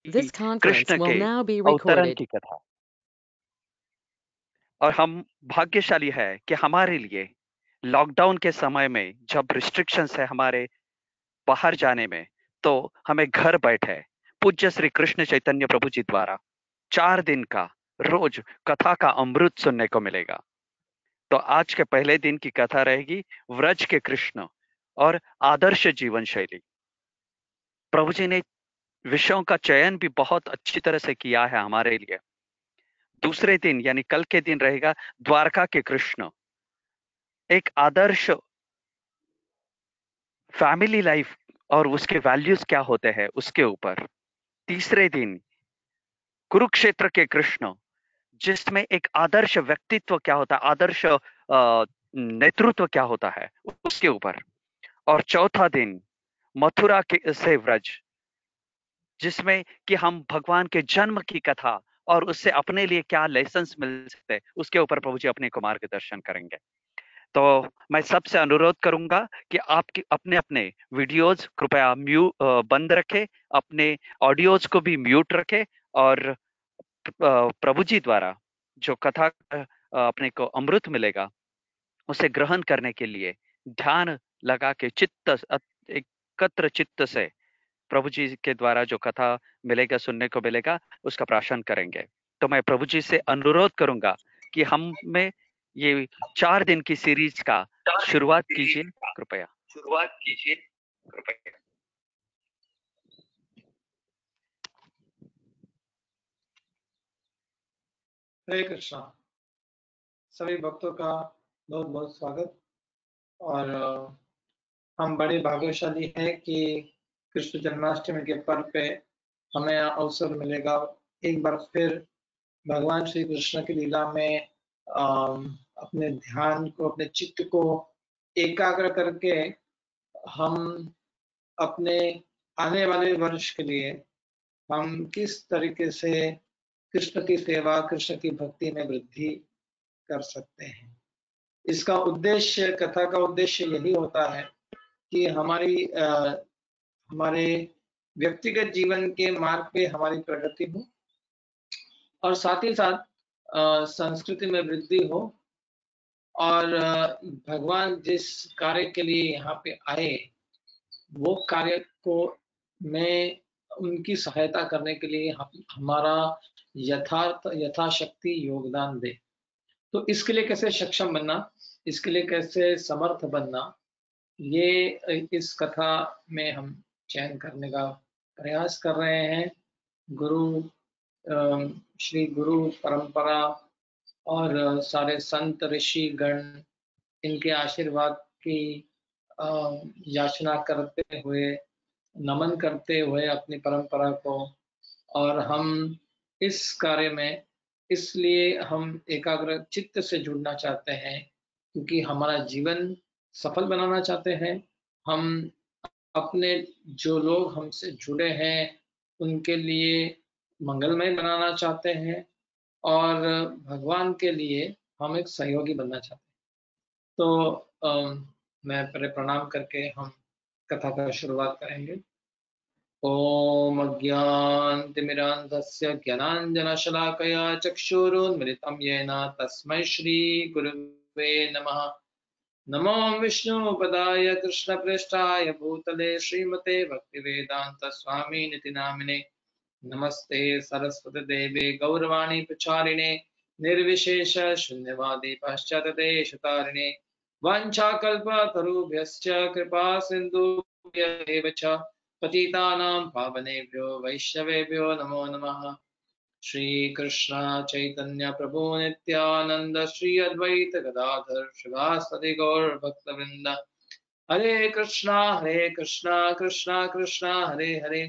This conference Krishna will के now be अवतरण recorded. की कथा। और हम भाग्यशाली है कि हमारे लिए लॉकडाउन के समय में जब रिस्ट्रिक्शंस है हमारे बाहर जाने में, तो हमें घर बैठे पूज्य श्री कृष्ण चैतन्य प्रभु जी द्वारा 4 दिन का रोज कथा का अमृत सुनने को मिलेगा। तो आज के पहले दिन की कथा रहेगी व्रज के कृष्ण और आदर्श जीवन शैली। प्रभु जी ने विषयों का चयन भी बहुत अच्छी तरह से किया है हमारे लिए। दूसरे दिन यानी कल के दिन रहेगा द्वारका के कृष्ण, एक आदर्श फैमिली लाइफ और उसके वैल्यूज क्या होते हैं उसके ऊपर। तीसरे दिन कुरुक्षेत्र के कृष्ण, जिसमें एक आदर्श व्यक्तित्व क्या होता है, आदर्श नेतृत्व क्या होता है उसके ऊपर। और चौथा दिन मथुरा के से व्रज, जिसमें कि हम भगवान के जन्म की कथा और उससे अपने लिए क्या लेसन्स मिल सकते हैं उसके ऊपर प्रभु जी अपने को मार्गदर्शन करेंगे। तो मैं सबसे अनुरोध करूंगा कि आपके अपने अपने वीडियोज कृपया बंद रखें, अपने ऑडियोज को भी म्यूट रखें और प्रभु जी द्वारा जो कथा अपने को अमृत मिलेगा उसे ग्रहण करने के लिए ध्यान लगा के एकत्र चित्त से प्रभु जी के द्वारा जो कथा मिलेगा सुनने को मिलेगा उसका प्राशन करेंगे। तो मैं प्रभु जी से अनुरोध करूंगा कि हम में ये 4 दिन की सीरीज का शुरुआत कीजिए कृपया। हरे कृष्णा। सभी भक्तों का बहुत बहुत स्वागत। और हम बड़े भाग्यशाली हैं कि कृष्ण जन्माष्टमी के पर्व पे हमें अवसर मिलेगा एक बार फिर भगवान श्री कृष्ण की लीला में अपने ध्यान को, अपने चित्त को एकाग्र करके हम अपने आने वाले वर्ष के लिए हम किस तरीके से कृष्ण की सेवा, कृष्ण की भक्ति में वृद्धि कर सकते हैं। इसका उद्देश्य, कथा का उद्देश्य यही होता है कि हमारे व्यक्तिगत जीवन के मार्ग पे हमारी प्रगति हो और साथ ही साथ संस्कृति में वृद्धि हो और भगवान जिस कार्य के लिए यहाँ पे आए वो कार्य को में उनकी सहायता करने के लिए हमारा यथाशक्ति योगदान दे। तो इसके लिए कैसे सक्षम बनना, इसके लिए कैसे समर्थ बनना, ये इस कथा में हम चयन करने का प्रयास कर रहे हैं। गुरु श्री गुरु परंपरा और सारे संत ऋषि गण, इनके आशीर्वाद की याचना करते हुए, नमन करते हुए अपनी परंपरा को, और हम इस कार्य में इसलिए हम एकाग्र चित्त से जुड़ना चाहते हैं क्योंकि हमारा जीवन सफल बनाना चाहते हैं। हम अपने जो लोग हमसे जुड़े हैं उनके लिए मंगलमय बनाना चाहते हैं और भगवान के लिए हम एक सहयोगी बनना चाहते हैं। तो मैं पहले प्रणाम करके हम कथा का शुरुआत करेंगे। ओम अज्ञानतिमिरान्धस्य ज्ञानाञ्जनशलाकया चक्षुरुन्मिलितं येन तस्मै श्रीगुरुवे नमः। नमो विष्णुपदाय कृष्णप्रेष्ठाय भूतले श्रीमते भक्तिवेदांत स्वामिनिति नामिने। नमस्ते सरस्वती देवे गौरवाणी प्रचारिणे निर्विशेष शून्यवादी पाश्चात्यदेशतारिणे। वाञ्छाकल्पतरुभ्यश्च कृपा सिन्धुभ्येव च पतितानां पावनेभ्यो वैष्णवेभ्यो नमो नमः। श्री कृष्ण चैतन्य प्रभु नित्यानंद श्री अद्वैत गदाधर शिवासदि गौर भक्तवृंद। हरे कृष्णा कृष्णा कृष्णा हरे हरे,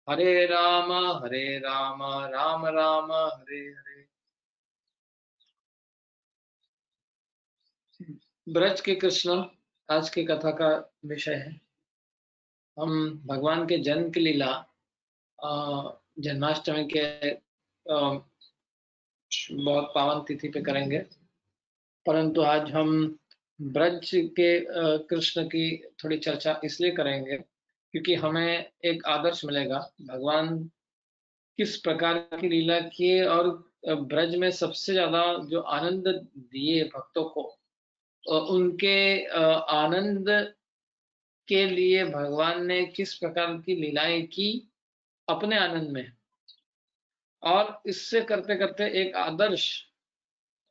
हरे राम राम राम हरे हरे। ब्रज के कृष्ण आज की कथा का विषय है। हम भगवान के जन्म की लीला जन्माष्टमी के बहुत पावन तिथि पे करेंगे, परंतु आज हम ब्रज के कृष्ण की थोड़ी चर्चा इसलिए करेंगे क्योंकि हमें एक आदर्श मिलेगा। भगवान किस प्रकार की लीला किए और ब्रज में सबसे ज्यादा जो आनंद दिए भक्तों को, उनके आनंद के लिए भगवान ने किस प्रकार की लीलाएं की अपने आनंद में, और इससे करते करते एक आदर्श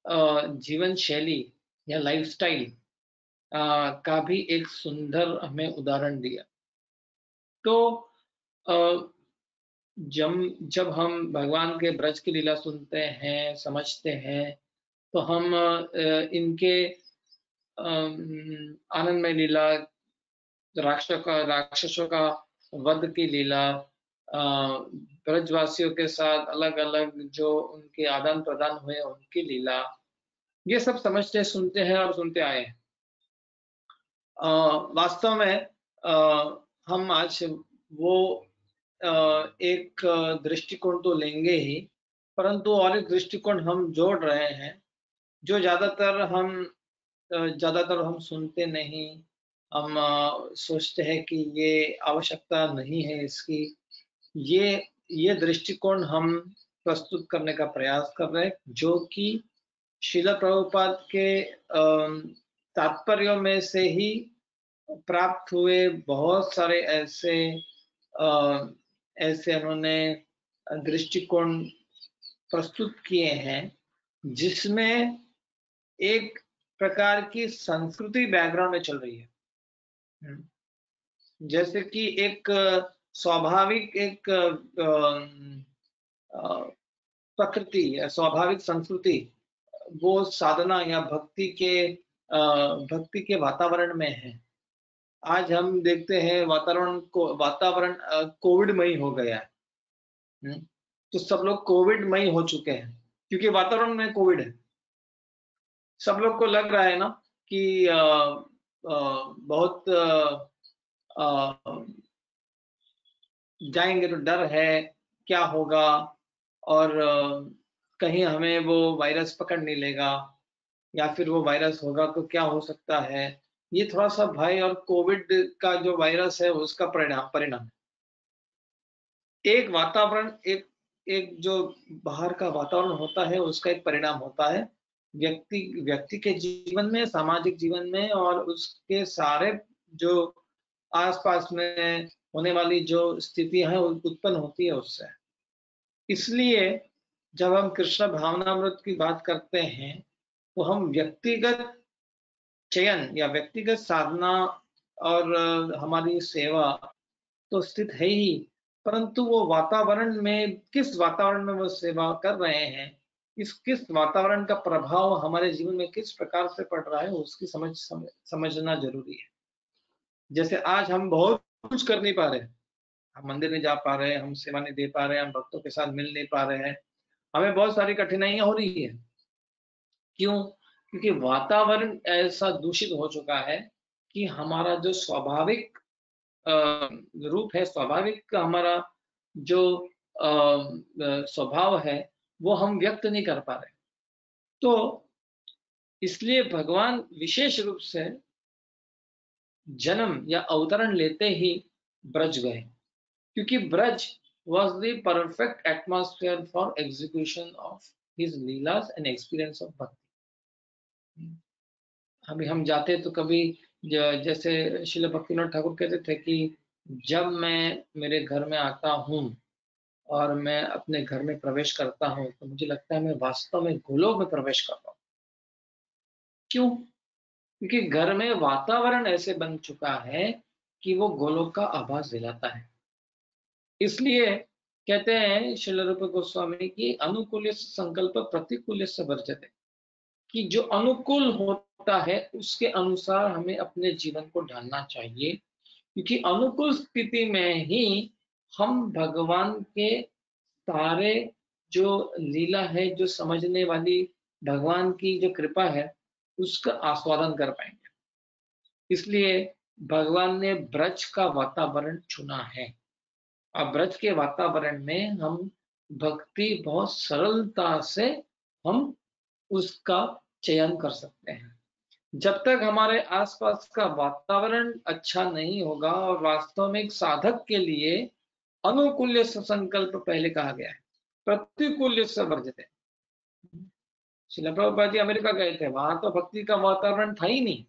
जीवन शैली या लाइफस्टाइल का भी एक सुंदर हमें उदाहरण दिया। तो अ, जब जब हम भगवान के ब्रज की लीला सुनते हैं, समझते हैं, तो हम इनके आनंदमय लीला, राक्षसों का वध की लीला, ब्रजवासियों के साथ अलग अलग जो उनके आदान प्रदान हुए उनकी लीला, ये सब समझते सुनते हैं और सुनते आए हैं। वास्तव में हम आज वो एक दृष्टिकोण तो लेंगे ही, परंतु और एक दृष्टिकोण हम जोड़ रहे हैं, जो ज़्यादातर हम सुनते नहीं। हम सोचते हैं कि ये आवश्यकता नहीं है इसकी। ये दृष्टिकोण हम प्रस्तुत करने का प्रयास कर रहे हैं, जो कि श्रील प्रभुपाद के तात्पर्यों में से ही प्राप्त हुए बहुत सारे ऐसे उन्होंने दृष्टिकोण प्रस्तुत किए हैं, जिसमें एक प्रकार की संस्कृति बैकग्राउंड में चल रही है। जैसे कि एक स्वाभाविक एक प्रकृति या स्वाभाविक संस्कृति वो साधना या भक्ति के वातावरण में है। आज हम देखते हैं वातावरण कोविडमयी हो गया है। तो सब लोग कोविडमयी हो चुके हैं क्योंकि वातावरण में कोविड है। सब लोग को लग रहा है ना कि बहुत जाएंगे तो डर है क्या होगा, और कहीं हमें वो वायरस पकड़ नहीं लेगा, या फिर वो वायरस होगा तो क्या हो सकता है। ये थोड़ा सा भय और कोविड का जो वायरस है उसका परिणाम एक वातावरण एक जो बाहर का वातावरण होता है उसका एक परिणाम होता है व्यक्ति के जीवन में, सामाजिक जीवन में, और उसके सारे जो आसपास में होने वाली जो स्थितियां हैं उत्पन्न होती है उससे। इसलिए जब हम कृष्ण भावनामृत की बात करते हैं तो हम व्यक्तिगत चयन या व्यक्तिगत साधना और हमारी सेवा तो स्थित है ही, परंतु वो वातावरण में किस वातावरण में वो सेवा कर रहे हैं, किस वातावरण का प्रभाव हमारे जीवन में किस प्रकार से पड़ रहा है उसकी समझना जरूरी है। जैसे आज हम बहुत कुछ कर नहीं पा रहे, हम मंदिर नहीं जा पा रहे, हम सेवा नहीं दे पा रहे, हम भक्तों के साथ मिल नहीं पा रहे हैं, हमें बहुत सारी कठिनाइयां हो रही है। क्यों? क्योंकि वातावरण ऐसा दूषित हो चुका है कि हमारा जो स्वाभाविक रूप है, स्वाभाविक हमारा जो स्वभाव है वो हम व्यक्त नहीं कर पा रहे। तो इसलिए भगवान विशेष रूप से जन्म या अवतरण लेते ही ब्रज गए, क्योंकि Braj was the perfect atmosphere for execution of his leelas and experience of bhakti। अभी हम जाते तो कभी जैसे श्रील भक्तिनाथ ठाकुर कहते थे कि जब मैं मेरे घर में आता हूँ और मैं अपने घर में प्रवेश करता हूँ तो मुझे लगता है मैं वास्तव में गोलोक में प्रवेश कर रहा हूँ। क्यों? क्योंकि घर में वातावरण ऐसे बन चुका है कि वो गोलोक का आभास दिलाता है। इसलिए कहते हैं श्रील रूप गोस्वामी की अनुकूल संकल्प प्रतिकूल से वर्जते, कि जो अनुकूल होता है उसके अनुसार हमें अपने जीवन को ढालना चाहिए, क्योंकि अनुकूल स्थिति में ही हम भगवान के सारे जो लीला है, जो समझने वाली भगवान की जो कृपा है उसका आस्वादन कर पाएंगे। इसलिए भगवान ने ब्रज का वातावरण चुना है। अब ब्रज के वातावरण में हम भक्ति बहुत सरलता से हम उसका चयन कर सकते हैं। जब तक हमारे आसपास का वातावरण अच्छा नहीं होगा, और वास्तव में एक साधक के लिए अनुकूल्य संकल्प पहले कहा गया है, प्रतिकूल्य से वर्जते। श्रील प्रभुपाद जी अमेरिका गए थे, वहां तो भक्ति का वातावरण था ही नहीं।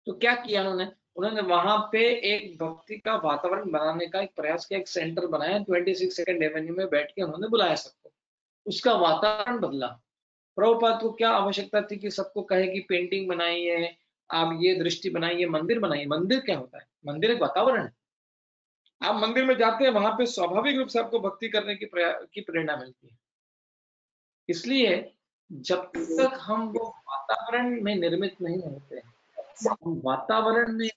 तो क्या किया उन्होंने? उन्होंने वहां पे एक भक्ति का वातावरण बनाने का एक प्रयास किया, एक सेंटर बनाया, 26 सेकंड एवेन्यू में बैठ के उन्होंने बुलाया सबको, उसका वातावरण बदला। प्रभुपाद को क्या आवश्यकता थी कि सबको कहे कि पेंटिंग बनाइए, आप ये दृष्टि बनाइए, मंदिर बनाइए। मंदिर क्या होता है? मंदिर एक वातावरण है। आप मंदिर में जाते हैं, वहां पे स्वाभाविक रूप से आपको भक्ति करने की प्रेरणा मिलती है। इसलिए जब तक हम वो वातावरण में निर्मित नहीं होते, हम वातावरण में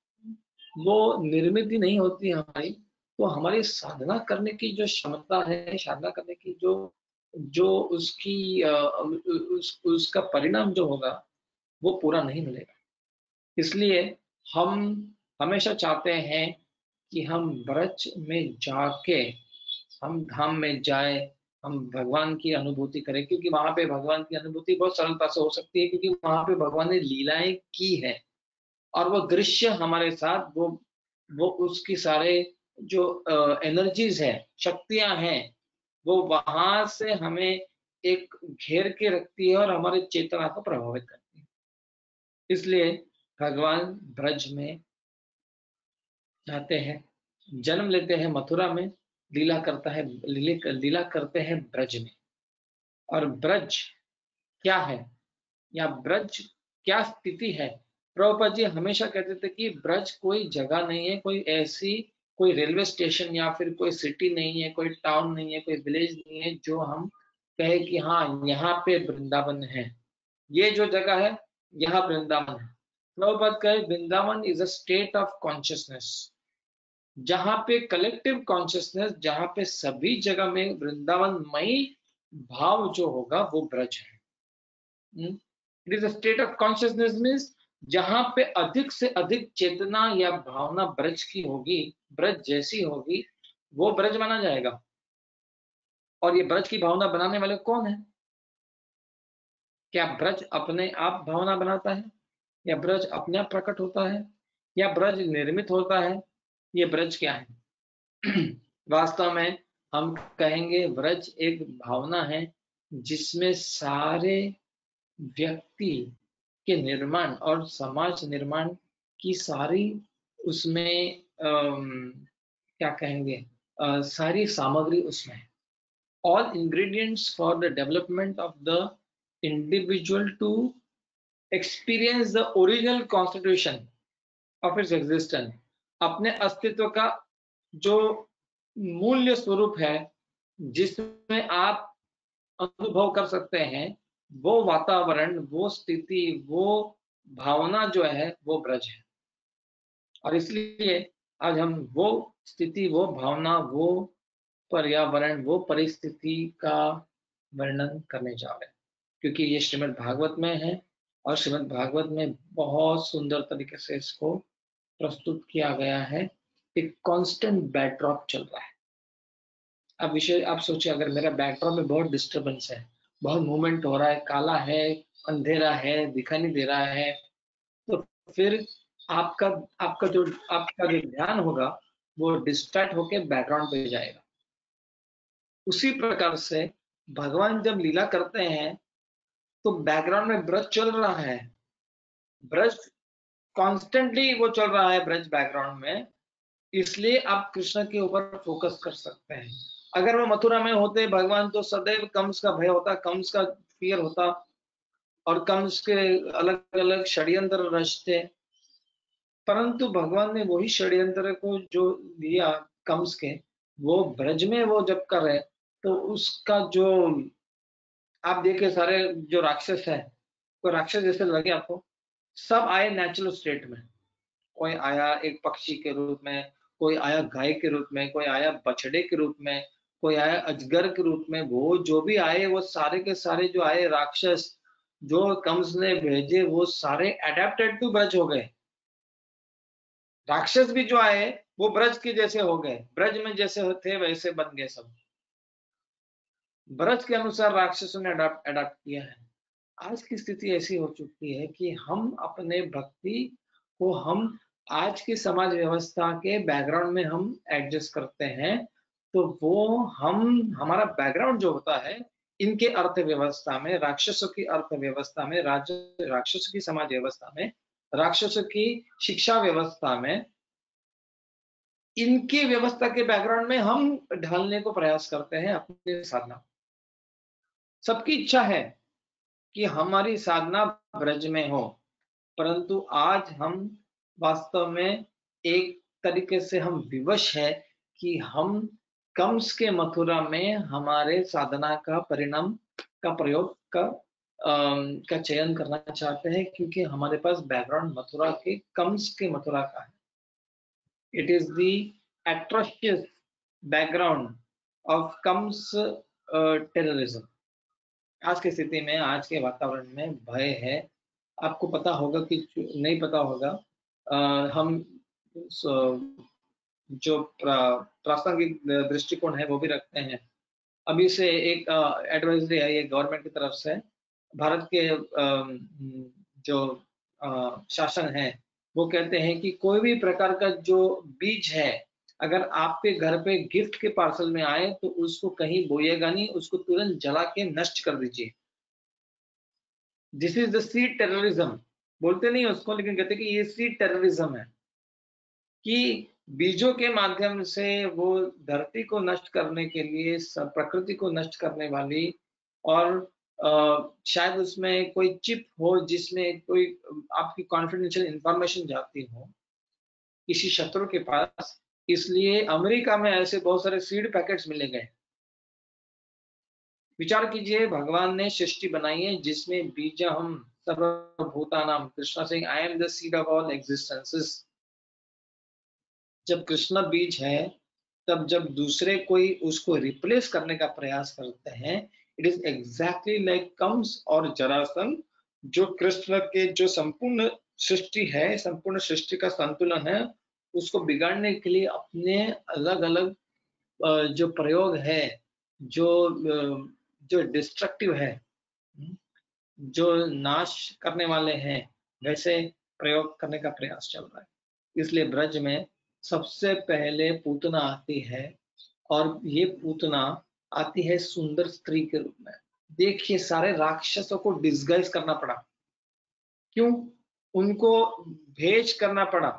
वो निर्मित ही नहीं होती हमारी, तो हमारी साधना करने की जो क्षमता है, साधना करने की जो जो उसकी उसका परिणाम जो होगा वो पूरा नहीं मिलेगा। इसलिए हम हमेशा चाहते हैं कि हम ब्रज में जाके हम धाम में जाए, हम भगवान की अनुभूति करें, क्योंकि वहां पे भगवान की अनुभूति बहुत सरलता से हो सकती है, क्योंकि वहां पे भगवान ने लीलाएं की है और वो दृश्य हमारे साथ वो उसकी सारे जो एनर्जीज है, शक्तियां हैं, वो वहां से हमें एक घेर के रखती है और हमारे चेतना को प्रभावित करती है। इसलिए भगवान ब्रज में जाते हैं, जन्म लेते हैं मथुरा में, लीला करते हैं ब्रज में। और ब्रज क्या है या ब्रज क्या स्थिति है? प्रभुपाद जी हमेशा कहते थे कि ब्रज कोई जगह नहीं है, कोई ऐसी कोई रेलवे स्टेशन या फिर कोई सिटी नहीं है, कोई टाउन नहीं है, कोई विलेज नहीं है जो हम कहे कि हाँ यहाँ पे वृंदावन है, ये जो जगह है यहाँ वृंदावन है। प्रभुपाद कहे Vrindavan is a state of consciousness, जहां पे कलेक्टिव कॉन्शियसनेस, जहां पे सभी जगह में वृंदावनमयी भाव जो होगा वो ब्रज है। It is a state of consciousness means जहां पे अधिक से अधिक चेतना या भावना ब्रज की होगी, ब्रज जैसी होगी, वो ब्रज माना जाएगा। और ये ब्रज की भावना बनाने वाले कौन है? क्या ब्रज अपने आप भावना बनाता है, या ब्रज अपने आप प्रकट होता है, या ब्रज निर्मित होता है? ये ब्रज क्या है? वास्तव में हम कहेंगे ब्रज एक भावना है जिसमें सारे व्यक्ति के निर्माण और समाज निर्माण की सारी उसमें क्या कहेंगे सारी सामग्री उसमें है। All ingredients for the development of the individual to experience the original constitution of its existence, अपने अस्तित्व का जो मूल्य स्वरूप है जिसमें आप अनुभव कर सकते हैं, वो वातावरण, वो स्थिति, वो भावना जो है वो ब्रज है। और इसलिए आज हम वो स्थिति, वो भावना, वो पर्यावरण, वो परिस्थिति का वर्णन करने जा रहे हैं, क्योंकि ये श्रीमद् भागवत में है और श्रीमद् भागवत में बहुत सुंदर तरीके से इसको प्रस्तुत किया गया है। एक कांस्टेंट बैकड्रॉप चल रहा है। अब विषय आप सोचिए, अगर मेरा बैकड्रॉप में बहुत डिस्टर्बेंस है, बहुत मूवमेंट हो रहा है, काला है, अंधेरा है, दिखाई नहीं दे रहा है, तो फिर आपका आपका जो ध्यान होगा वो डिस्ट्रैक्ट होके बैकग्राउंड पे जाएगा। उसी प्रकार से भगवान जब लीला करते हैं तो बैकग्राउंड में ब्रज चल रहा है, ब्रज कॉन्स्टेंटली वो चल रहा है ब्रज बैकग्राउंड में, इसलिए आप कृष्ण के ऊपर फोकस कर सकते हैं। अगर वो मथुरा में होते भगवान तो सदैव कंस का भय होता, कंस का फियर होता और कंस के अलग अलग षड्यंत्र रचते, परंतु भगवान ने वही षड्यंत्र को जो दिया कंस के, वो ब्रज में वो जब कर रहे तो उसका जो आप देखिए सारे जो राक्षस है, कोई राक्षस जैसे लगे आपको, सब आए नेचुरल स्टेट में। कोई आया एक पक्षी के रूप में, कोई आया गाय के रूप में, कोई आया बछड़े के रूप में, कोई आया अजगर के रूप में। वो जो भी आए वो सारे के सारे जो आए राक्षस जो कंस ने भेजे वो सारे अडेप्टेड टू ब्रज हो गए। राक्षस भी जो आए वो ब्रज के जैसे हो गए, ब्रज में जैसे थे वैसे बन गए सब। ब्रज के अनुसार राक्षसों ने अडाप्ट किया है। आज की स्थिति ऐसी हो चुकी है कि हम अपने भक्ति को हम आज की समाज व्यवस्था के बैकग्राउंड में हम एडजस्ट करते हैं तो वो हमारा बैकग्राउंड जो होता है, इनके अर्थव्यवस्था में, राक्षसों की अर्थव्यवस्था में, राक्षसों की समाज व्यवस्था में, राक्षसों की शिक्षा व्यवस्था में, इनकी व्यवस्था के बैकग्राउंड में हम ढालने को प्रयास करते हैं अपनी साधना। सबकी इच्छा है कि हमारी साधना ब्रज में हो, परंतु आज हम वास्तव में एक तरीके से हम विवश है कि हम कंस के मथुरा में हमारे साधना का परिणाम का प्रयोग का चयन करना चाहते हैं, क्योंकि हमारे पास बैकग्राउंड मथुरा के, कंस के मथुरा का है। It is the atrocious background of comes terrorism. आज की स्थिति में, आज के वातावरण में भय है। आपको पता होगा कि नहीं पता होगा, हम जो प्रासंगिक दृष्टिकोण है वो भी रखते हैं। अभी से एक एडवाइजरी आई है गवर्नमेंट की तरफ से। भारत के जो शासन है वो कहते हैं कि कोई भी प्रकार का जो बीज है, अगर आपके घर पे गिफ्ट के पार्सल में आए तो उसको कहीं बोइएगा नहीं, उसको तुरंत जला के नष्ट कर दीजिए। This is the seed terrorism. बोलते नहीं उसको, लेकिन कहते कि ये सीड टेररिज्म है, कि बीजों के माध्यम से वो धरती को नष्ट करने के लिए, प्रकृति को नष्ट करने वाली, और शायद उसमें कोई चिप हो जिसमें कोई आपकी कॉन्फिडेंशियल इंफॉर्मेशन जाती हो किसी शत्रु के पास। इसलिए अमेरिका में ऐसे बहुत सारे सीड पैकेट्स मिले गए। विचार कीजिए, भगवान ने सृष्टि बनाई है जिसमें बीज हम सर्वभूतानाम, कृष्णा सिंह I am the seed of all existences. जब कृष्ण बीज है, तब जब दूसरे कोई उसको रिप्लेस करने का प्रयास करते हैं, it is exactly like Kansa और जरासंध, जो कृष्ण के जो संपूर्ण सृष्टि है, संपूर्ण सृष्टि का संतुलन है, उसको बिगाड़ने के लिए अपने अलग अलग जो प्रयोग है, जो डिस्ट्रक्टिव है, जो नाश करने वाले हैं, वैसे प्रयोग करने का प्रयास चल रहा है। इसलिए ब्रज में सबसे पहले पूतना आती है, और ये पूतना आती है सुंदर स्त्री के रूप में। देखिए, सारे राक्षसों को डिस्गाइज करना पड़ा। क्यों उनको भेज करना पड़ा?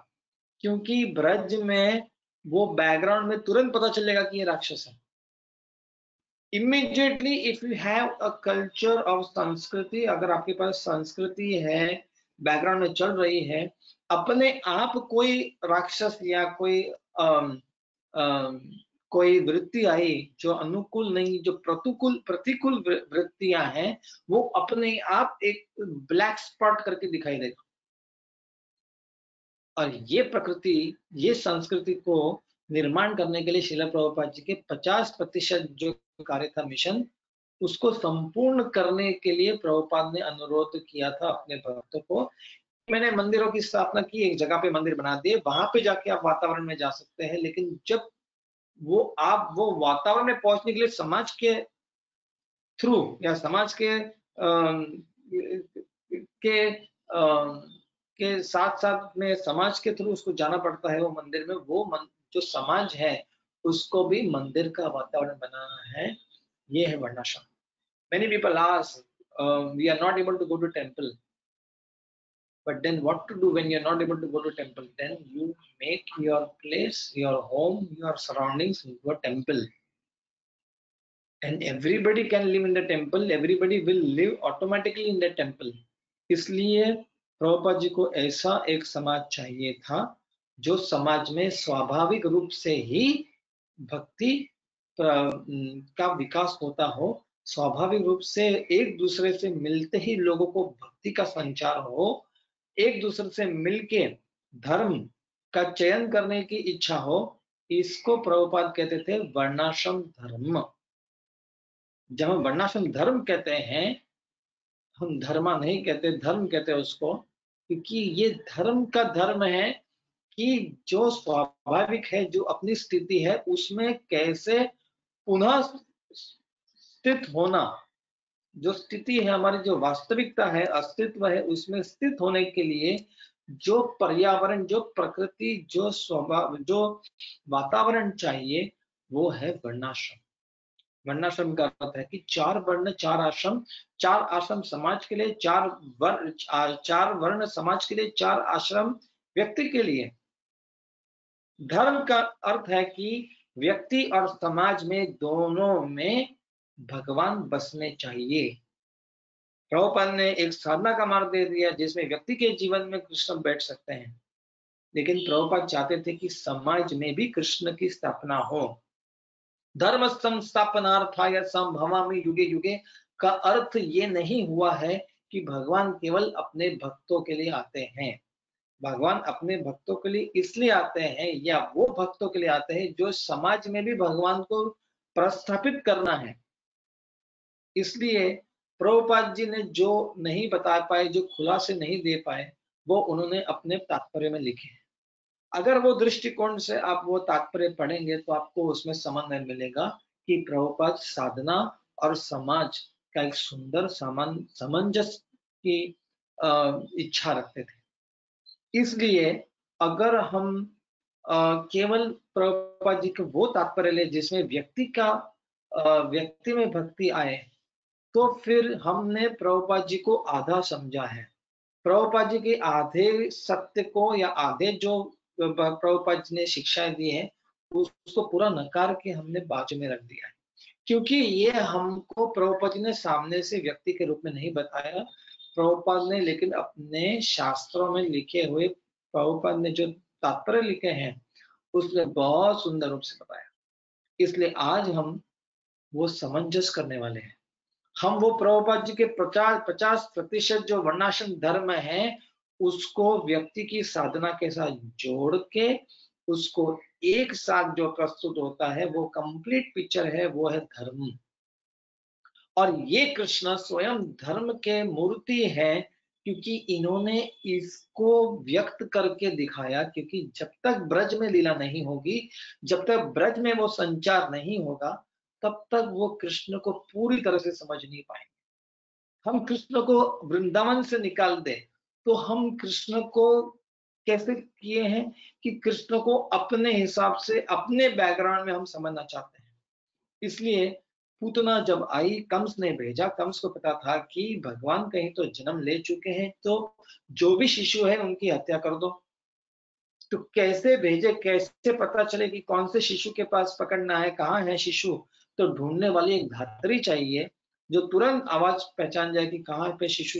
क्योंकि ब्रज में वो बैकग्राउंड में तुरंत पता चलेगा कि ये राक्षस है। Immediately if you have a culture of संस्कृति, अगर आपके पास संस्कृति है, बैकग्राउंड में चल रही है, अपने आप कोई राक्षस या कोई वृत्ति आई जो अनुकूल नहीं, जो प्रतिकूल वृत्तियां हैं, वो अपने आप एक ब्लैक स्पॉट करके दिखाई देगा। और ये प्रकृति, ये संस्कृति को निर्माण करने के लिए श्रील प्रभुपाद जी के 50% जो कार्य था मिशन, उसको संपूर्ण करने के लिए प्रभुपाद ने अनुरोध किया था अपने भक्तों को। मैंने मंदिरों की स्थापना की, एक जगह पे मंदिर बना दिए, वहां पे जाके आप वातावरण में जा सकते हैं, लेकिन जब आप वो वातावरण में पहुंचने के लिए समाज के थ्रू या समाज के साथ साथ में समाज के थ्रू उसको जाना पड़ता है वो मंदिर में। जो समाज है उसको भी मंदिर का वातावरण बनाना है। ये है वर्णाश्रम। Many people ask, we are not able to go to temple, but then what to do when you're not able to go to temple? Then you make your place, your home, your surroundings into a temple, and everybody can live in the temple. Everybody will live automatically in the temple. इसलिए प्रभुपाद जी को ऐसा एक समाज चाहिए था जो समाज में स्वाभाविक रूप से ही भक्ति का विकास होता हो, स्वाभाविक रूप से एक दूसरे से मिलते ही लोगों को भक्ति का संचार हो, एक दूसरे से मिलके धर्म का चयन करने की इच्छा हो। इसको प्रभुपाद कहते थे वर्णाश्रम धर्म। जब हम वर्णाश्रम धर्म कहते हैं, हम धर्मा नहीं कहते, धर्म कहते हैं उसको, क्योंकि ये धर्म का धर्म है कि जो स्वाभाविक है, जो अपनी स्थिति है, उसमें कैसे पुनः स्थित होना। जो स्थिति है हमारी, जो वास्तविकता है, अस्तित्व है, उसमें स्थित होने के लिए जो पर्यावरण, जो प्रकृति, जो स्वभाव, जो वातावरण चाहिए, वो है वर्णाश्रम। वर्णाश्रम का अर्थ है कि 4 वर्ण 4 आश्रम, 4 आश्रम समाज के लिए, 4 वर्ण समाज के लिए, 4 आश्रम व्यक्ति के लिए। धर्म का अर्थ है कि व्यक्ति और समाज में दोनों में भगवान बसने चाहिए। प्रभुपाद ने एक साधना का मार्ग दे दिया जिसमें व्यक्ति के जीवन में कृष्ण बैठ सकते हैं, लेकिन प्रभुपाद चाहते थे कि समाज में भी कृष्ण की स्थापना हो। धर्म संस्थापनार्थाय संभवामि युगे युगे का अर्थ ये नहीं हुआ है कि भगवान केवल अपने भक्तों के लिए आते हैं। भगवान अपने भक्तों के लिए इसलिए आते हैं, या वो भक्तों के लिए आते हैं जो समाज में भी भगवान को प्रस्थापित करना है। इसलिए प्रभुपाद जी ने जो नहीं बता पाए, जो खुलासे नहीं दे पाए, वो उन्होंने अपने तात्पर्य में लिखे हैं। अगर वो दृष्टिकोण से आप वो तात्पर्य पढ़ेंगे तो आपको उसमें समन्वय मिलेगा कि प्रभुपाद साधना और समाज का एक सुंदर सामंजस्य की इच्छा रखते थे। इसलिए अगर हम केवल प्रभुपाद जी के वो तात्पर्य ले जिसमें व्यक्ति में भक्ति आए, तो फिर हमने प्रभुपाद जी को आधा समझा है। प्रभुपाद जी के आधे सत्य को, या आधे जो प्रभुपाद जी ने शिक्षाएं दी है, उसको पूरा नकार के हमने बाजू में रख दिया है। क्योंकि ये हमको प्रभुपाद जी ने सामने से व्यक्ति के रूप में नहीं बताया। प्रभुपाद ने लेकिन अपने शास्त्रों में लिखे हुए, प्रभुपाद ने जो तात्पर्य लिखे हैं उसमें बहुत सुंदर रूप से बताया। इसलिए आज हम वो सामंजस्य करने वाले हैं। हम वो प्रभुपाद जी के 50% जो वर्णाश्रम धर्म है उसको व्यक्ति की साधना के साथ जोड़ के उसको एक साथ जो प्रस्तुत होता है वो कंप्लीट पिक्चर है, वो है धर्म। और ये कृष्ण स्वयं धर्म के मूर्ति है, क्योंकि इन्होंने इसको व्यक्त करके दिखाया। क्योंकि जब तक ब्रज में लीला नहीं होगी, जब तक ब्रज में वो संचार नहीं होगा, तब तक वो कृष्ण को पूरी तरह से समझ नहीं पाएंगे। हम कृष्ण को वृंदावन से निकाल दे तो हम कृष्ण को कैसे किए हैं कि कृष्ण को अपने हिसाब से, अपने बैकग्राउंड में हम समझना चाहते हैं। इसलिए पूतना जब आई, कंस ने भेजा। कंस को पता था कि भगवान कहीं तो जन्म ले चुके हैं, तो जो भी शिशु है उनकी हत्या कर दो। तो कैसे भेजे, कैसे पता चले कि कौन से शिशु के पास पकड़ना है, कहाँ है शिशु? तो ढूंढने वाली एक धात्री चाहिए जो तुरंत आवाज पहचान जाए कि कहाँ पे शिशु।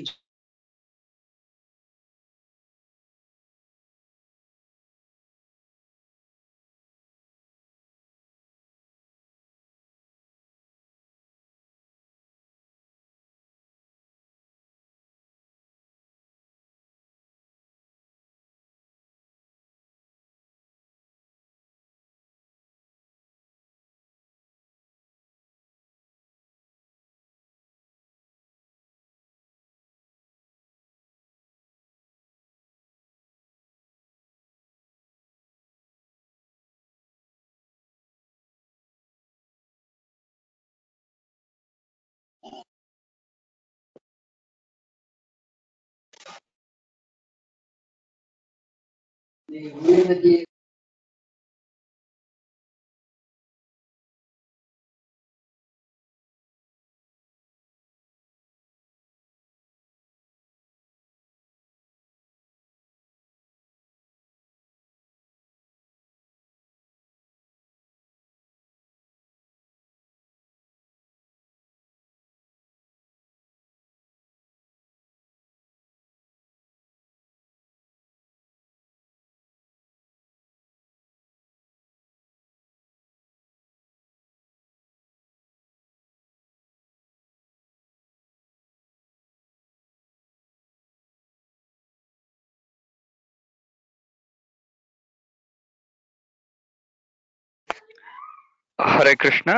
हरे कृष्णा,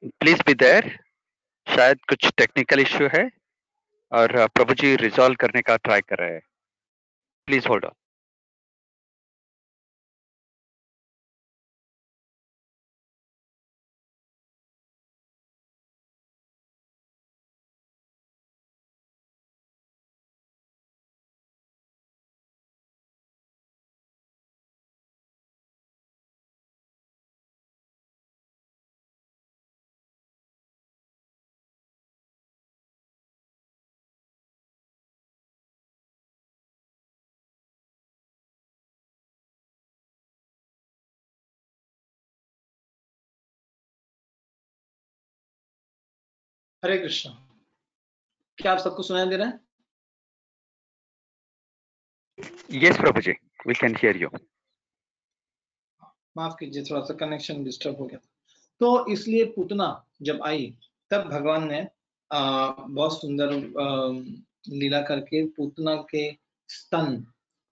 प्लीज बी देयर। शायद कुछ टेक्निकल इश्यू है और प्रभु जी रिजॉल्व करने का ट्राई कर रहे हैं। Please hold on. Hare Krishna. क्या आप सबको सुनाई दे रहा है? Yes, Prabhuji, we can hear you. माफ कीजिए, थोड़ा सा कनेक्शन डिस्टर्ब हो गया। तो इसलिए पूतना जब आई तब भगवान ने बहुत सुंदर लीला करके पूतना के स्तन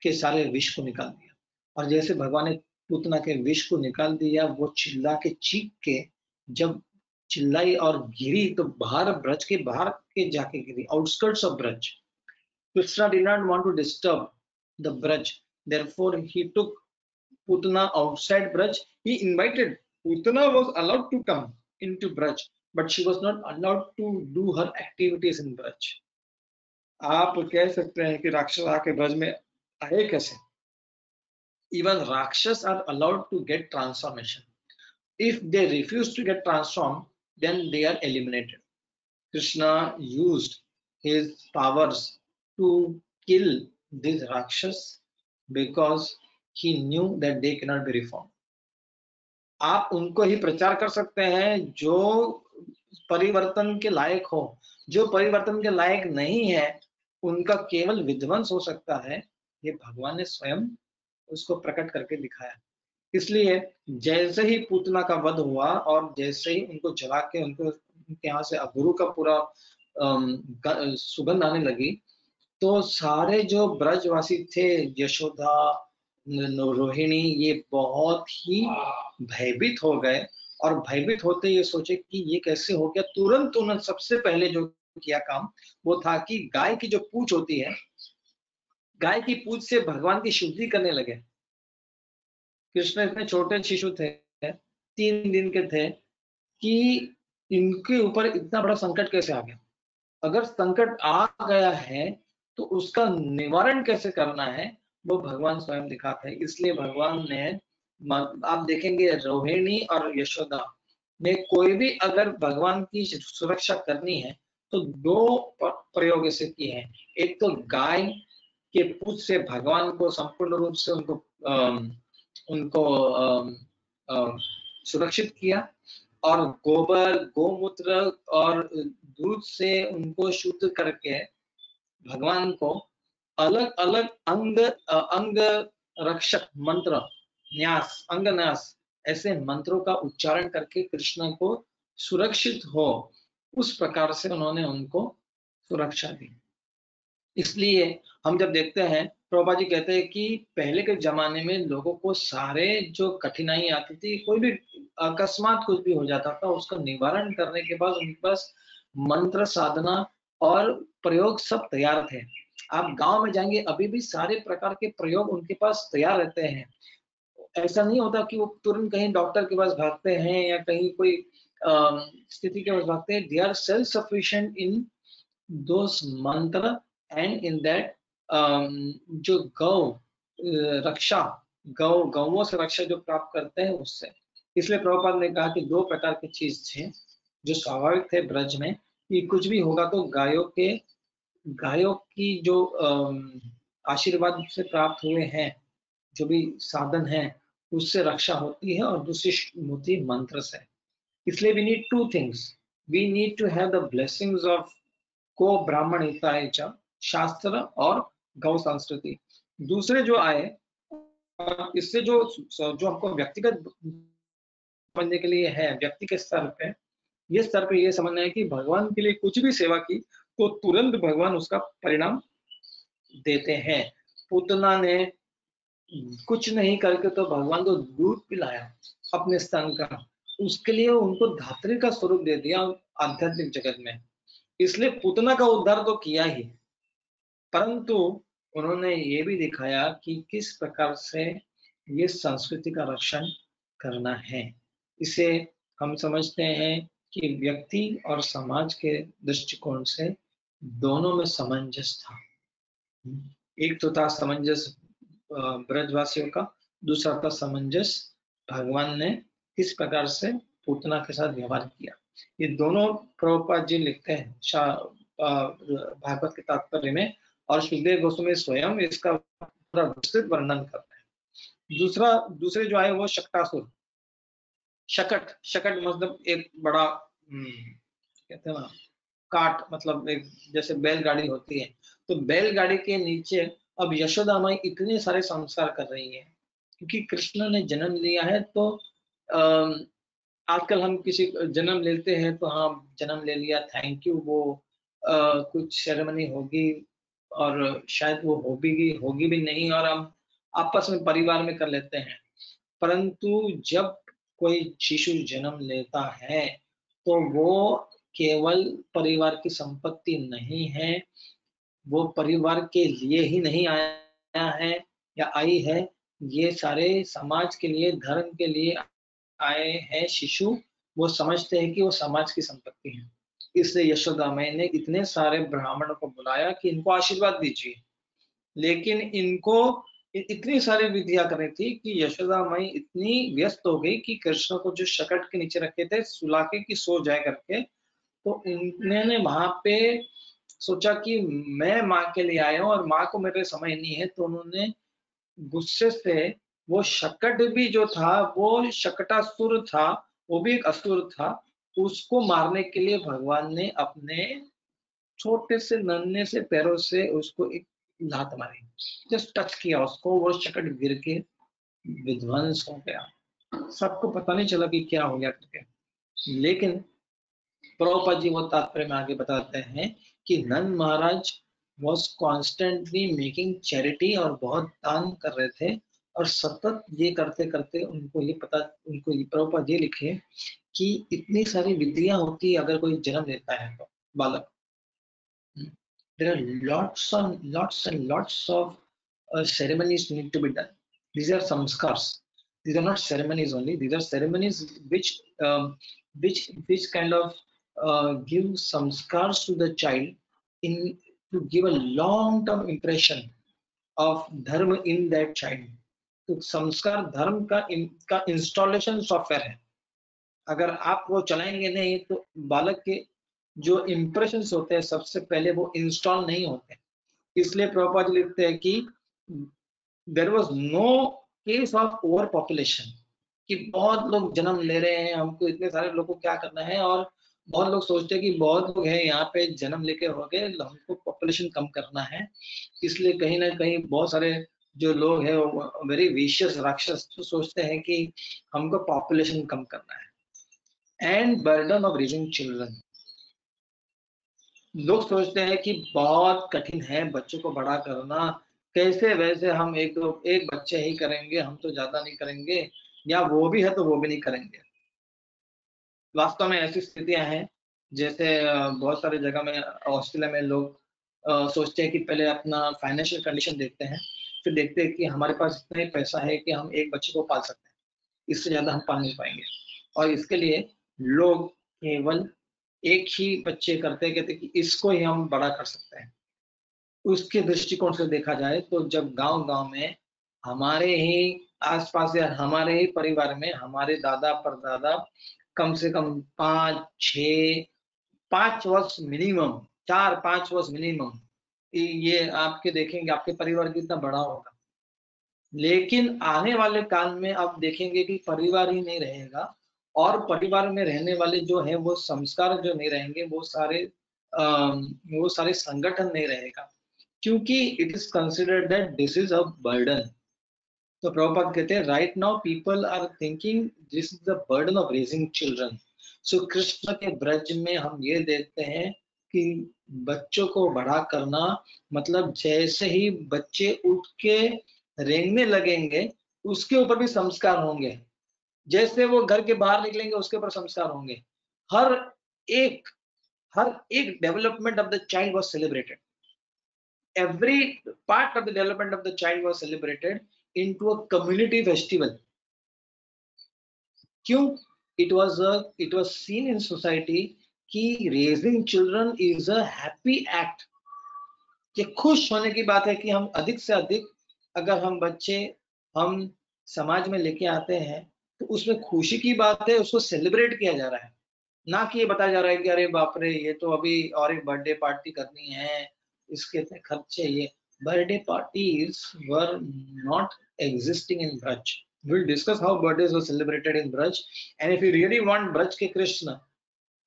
के सारे विष को निकाल दिया। और जैसे भगवान ने पूतना के विष को निकाल दिया, वो चिल्ला के चीख के जब चिल्लाई और गिरी तो बाहर ब्रज के बाहर के जाके गिरी, outskirts of Braj. Krishna did not want to disturb the Braj, therefore he took Putana outside Braj. He invited Putana was allowed to come into Braj, but she was not allowed to do her activities in Braj. आप कह सकते हैं कि राक्षस आके ब्रज में आए कैसे? Even Rakshas are allowed to get transformation. If they refuse to get transformed, then they are eliminated. Krishna used his powers to kill these Rakshas because he knew that they cannot be reformed. आप उनको ही प्रचार कर सकते हैं जो परिवर्तन के लायक हो। जो परिवर्तन के लायक नहीं है, उनका केवल विध्वंस हो सकता है। ये भगवान ने स्वयं उसको प्रकट करके दिखाया। इसलिए जैसे ही पूतना का वध हुआ और जैसे ही उनको जला के उनके यहाँ से अगुरु का पूरा सुगंध आने लगी, तो सारे जो ब्रजवासी थे, यशोदा, रोहिणी, ये बहुत ही भयभीत हो गए। और भयभीत होते ये सोचे कि ये कैसे हो गया। तुरंत उन्होंने सबसे पहले जो किया काम वो था कि गाय की जो पूंछ होती है, गाय की पूंछ से भगवान की शुद्धि करने लगे। कृष्ण इतने छोटे शिशु थे, 3 दिन के थे, कि इनके ऊपर इतना बड़ा संकट कैसे आ गया। अगर संकट आ गया है तो उसका निवारण कैसे करना है, वो भगवान स्वयं दिखाते हैं। इसलिए भगवान ने, आप देखेंगे रोहिणी और यशोदा ने कोई भी अगर भगवान की सुरक्षा करनी है तो 2 प्रयोग ऐसे किए हैं। एक तो गाय के पूंछ से भगवान को संपूर्ण रूप से उनको सुरक्षित किया, और गोबर, गोमूत्र और दूध से उनको शुद्ध करके भगवान को अलग अलग अंग रक्षक मंत्र, न्यास, अंग न्यास, ऐसे मंत्रों का उच्चारण करके कृष्ण को सुरक्षित हो, उस प्रकार से उन्होंने उनको सुरक्षा दी। इसलिए हम जब देखते हैं, प्रभुपाद जी कहते हैं कि पहले के जमाने में लोगों को सारे जो कठिनाई आती थी, कोई भी अकस्मात कुछ भी हो जाता था, उसका निवारण करने के बाद उनके पास मंत्र, साधना और प्रयोग सब तैयार थे। आप गांव में जाएंगे, अभी भी सारे प्रकार के प्रयोग उनके पास तैयार रहते हैं। ऐसा नहीं होता कि वो तुरंत कहीं डॉक्टर के पास भागते हैं या कहीं कोई स्थिति के पास भागते हैं। They are self sufficient in those mantra and in that जो गौ रक्षा, गौओं से रक्षा जो प्राप्त करते हैं उससे। इसलिए प्रभुपाद ने कहा कि 2 प्रकार की चीज थे जो स्वाभाविक थे ब्रज में, कि कुछ भी होगा तो गायों की जो आशीर्वाद से प्राप्त हुए हैं, जो भी साधन है, उससे रक्षा होती है, और दूसरी होती है मंत्र से। इसलिए we need 2 things. We need to have the blessings of को ब्राह्मण हिताय च, शास्त्र और गौ संस्कृति। दूसरे जो आए, इससे जो हमको व्यक्तिगत समझने के लिए है, व्यक्ति के स्तर पे, ये स्तर पे ये समझना है कि भगवान के लिए कुछ भी सेवा की तो तुरंत भगवान उसका परिणाम देते हैं। पूतना ने कुछ नहीं करके तो भगवान को दूध पिलाया अपने स्तन का, उसके लिए उनको धात्री का स्वरूप दे दिया आध्यात्मिक जगत में। इसलिए पूतना का उद्धार तो किया ही, परंतु उन्होंने ये भी दिखाया कि किस प्रकार से ये संस्कृति का रक्षण करना है। इसे हम समझते हैं कि व्यक्ति और समाज के दृष्टिकोण से दोनों में सामंजस्य था। एक तो था सामंजस्य ब्रजवासियों का, दूसरा था सामंजस्य भगवान ने किस प्रकार से पूतना के साथ व्यवहार किया। ये दोनों प्रभुपाद जी लिखते हैं भागवत के तात्पर्य में, और सुखदेव गोस्वामी स्वयं इसका पूरा विस्तृत वर्णन करते हैं। दूसरे जो आए वो शक्टासुर, शकट मतलब एक बड़ा कहते हैं ना काट, मतलब एक जैसे बैलगाड़ी होती है, तो बैलगाड़ी के नीचे अब यशोदा माई इतने सारे संस्कार कर रही है, क्योंकि कृष्ण ने जन्म लिया है। तो आजकल हम किसी जन्म लेते हैं तो हाँ जन्म ले लिया, थैंक यू, वो कुछ सेरेमनी होगी और शायद वो होगी भी नहीं, और हम आपस में परिवार में कर लेते हैं। परंतु जब कोई शिशु जन्म लेता है तो वो केवल परिवार की संपत्ति नहीं है, वो परिवार के लिए ही नहीं आया है या आई है, ये सारे समाज के लिए, धर्म के लिए आए हैं शिशु। वो समझते हैं कि वो समाज की संपत्ति है। इसलिए यशोदा माई ने इतने सारे ब्राह्मणों को बुलाया कि इनको आशीर्वाद दीजिए, लेकिन इनको इतनी सारी विधियां करनी थी कि यशोदा माई इतनी व्यस्त हो गई कि कृष्ण को जो शकट के नीचे रखे थे सुला के कि सो जाए करके, तो इन्होंने वहां पे सोचा कि मैं माँ के लिए आया हूँ और माँ को मेरे समय नहीं है, तो उन्होंने गुस्से से वो शकट भी जो था, वो शकटासुर था, वो भी एक असुर था, उसको मारने के लिए भगवान ने अपने छोटे से नन्हे से पैरों से उसको एक लात मारी, जस्ट टच किया उसको, वो शकट गिर के विध्वंस हो गया। सबको पता नहीं चला कि क्या हो गया करके, लेकिन प्रभुपाद जी वो तात्पर्य में आगे बताते हैं कि नंद महाराज वॉज कॉन्स्टेंटली मेकिंग चैरिटी, और बहुत दान कर रहे थे, और सतत ये करते करते उनको ये प्रभुपाद जी लिखे कि इतनी सारी विधियां होती अगर कोई जन्म लेता है तो बालक, there are lots and lots of ceremonies need to be done. These are samskars. These are not ceremonies only. These are ceremonies which kind of give samskars to the child in to give a long-term impression of dharma in that child. तो संस्कार धर्म का installation software है। अगर आप वो चलाएंगे नहीं तो बालक के जो इंप्रेशंस होते हैं सबसे पहले वो इंस्टॉल नहीं होते। इसलिए प्रभुपाद जी लिखते हैं कि there was no case of over population, कि बहुत लोग जन्म ले रहे हैं, हमको इतने सारे लोगों को क्या करना है, और बहुत लोग सोचते हैं कि बहुत लोग हैं यहाँ पे जन्म लेके हो गए, हमको पॉपुलेशन कम करना है। इसलिए कहीं ना कहीं बहुत सारे जो लोग हैं वेरी विशियस राक्षस तो सोचते हैं कि हमको पॉपुलेशन कम करना है। And burden of raising children, लोग सोचते हैं कि बहुत कठिन है बच्चों को बड़ा करना, कैसे वैसे हम एक बच्चे ही करेंगे, हम तो ज्यादा नहीं करेंगे, या वो भी है तो वो भी नहीं करेंगे। वास्तव में ऐसी स्थितियां हैं, जैसे बहुत सारी जगह में ऑस्ट्रेलिया में लोग सोचते हैं कि पहले अपना फाइनेंशियल कंडीशन देखते हैं, फिर देखते हैं कि हमारे पास इतना ही पैसा है कि हम एक बच्चे को पाल सकते हैं, इससे ज्यादा हम पाल नहीं पाएंगे, और इसके लिए लोग केवल एक ही बच्चे करते कहते कि इसको ही हम बड़ा कर सकते हैं। उसके दृष्टिकोण से देखा जाए तो जब गांव-गांव में हमारे ही आसपास या हमारे ही परिवार में हमारे दादा परदादा कम से कम 5 वर्ष मिनिमम, 4-5 वर्ष मिनिमम, ये आपके देखेंगे आपके परिवार कितना बड़ा होगा। लेकिन आने वाले काल में आप देखेंगे कि परिवार ही नहीं रहेगा, और परिवार में रहने वाले जो है वो संस्कार जो नहीं रहेंगे, वो सारे संगठन नहीं रहेगा, क्योंकि it is considered that this is a burden. तो प्रभुपाद कहते हैं right now people are thinking this is the burden of raising children. So Krishna के ब्रज में हम ये देखते हैं कि बच्चों को बड़ा करना मतलब जैसे ही बच्चे उठ के रेंगने लगेंगे उसके ऊपर भी संस्कार होंगे, जैसे वो घर के बाहर निकलेंगे उसके ऊपर संस्कार होंगे। हर एक हर एक development of the child was celebrated, every part of the development of the child was celebrated into a community festival. क्यों? it was seen in society कि raising children is a happy act, ये खुश होने की बात है कि हम अधिक से अधिक अगर हम बच्चे हम समाज में लेके आते हैं तो उसमें खुशी की बात है, उसको सेलिब्रेट किया जा रहा है, ना कि ये बताया जा रहा है कि अरे बाप रे ये तो अभी और एक बर्थडे पार्टी करनी है, इसके इतने खर्चे। ये birthday parties were not existing in Braj. We'll discuss how birthdays were celebrated in Braj, and if you really want Braj ke Krishna,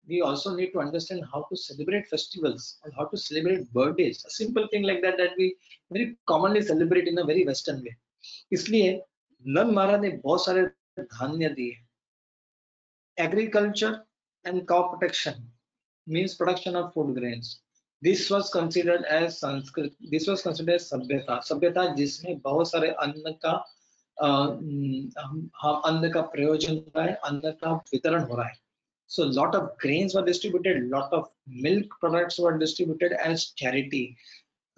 we also need to understand how to celebrate festivals and how to celebrate birthdays. A simple thing like that that we very commonly celebrate in a very Western way. इसलिए नल महाराज ने बहुत सारे धान्य दिए. Agriculture and crop protection means production of food grains. This was considered as Sanskrit. This was considered as सभ्यता. सभ्यता जिसमें बहुत सारे अन्न का अन्न का प्रयोजन हो रहा है, अन्न का वितरण हो रहा है. So lot of grains were distributed, lot of milk products were distributed as charity.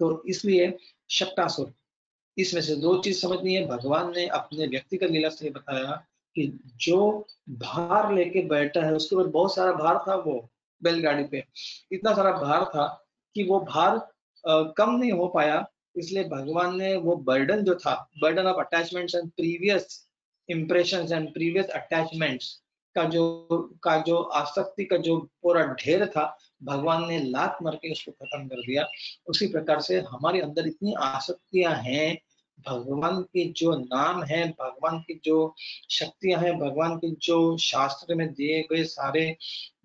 तो इसलिए शक्तासुर, इसमें से दो चीज समझनी है. भगवान ने अपने व्यक्तिगत लीला से बताया कि जो भार लेके बैठा है उसके ऊपर बहुत सारा भार था, वो बैलगाड़ी पे इतना सारा भार था कि वो भार कम नहीं हो पाया. इसलिए भगवान ने वो बर्डन जो था, burden of attachments and previous impressions and previous attachments का जो आसक्ति का जो पूरा ढेर था, भगवान ने लात मार के उसको खत्म कर दिया. उसी प्रकार से हमारे अंदर इतनी आसक्तियां हैं, भगवान के जो नाम है, भगवान की जो शक्तियां हैं, भगवान के जो शास्त्र में दिए गए सारे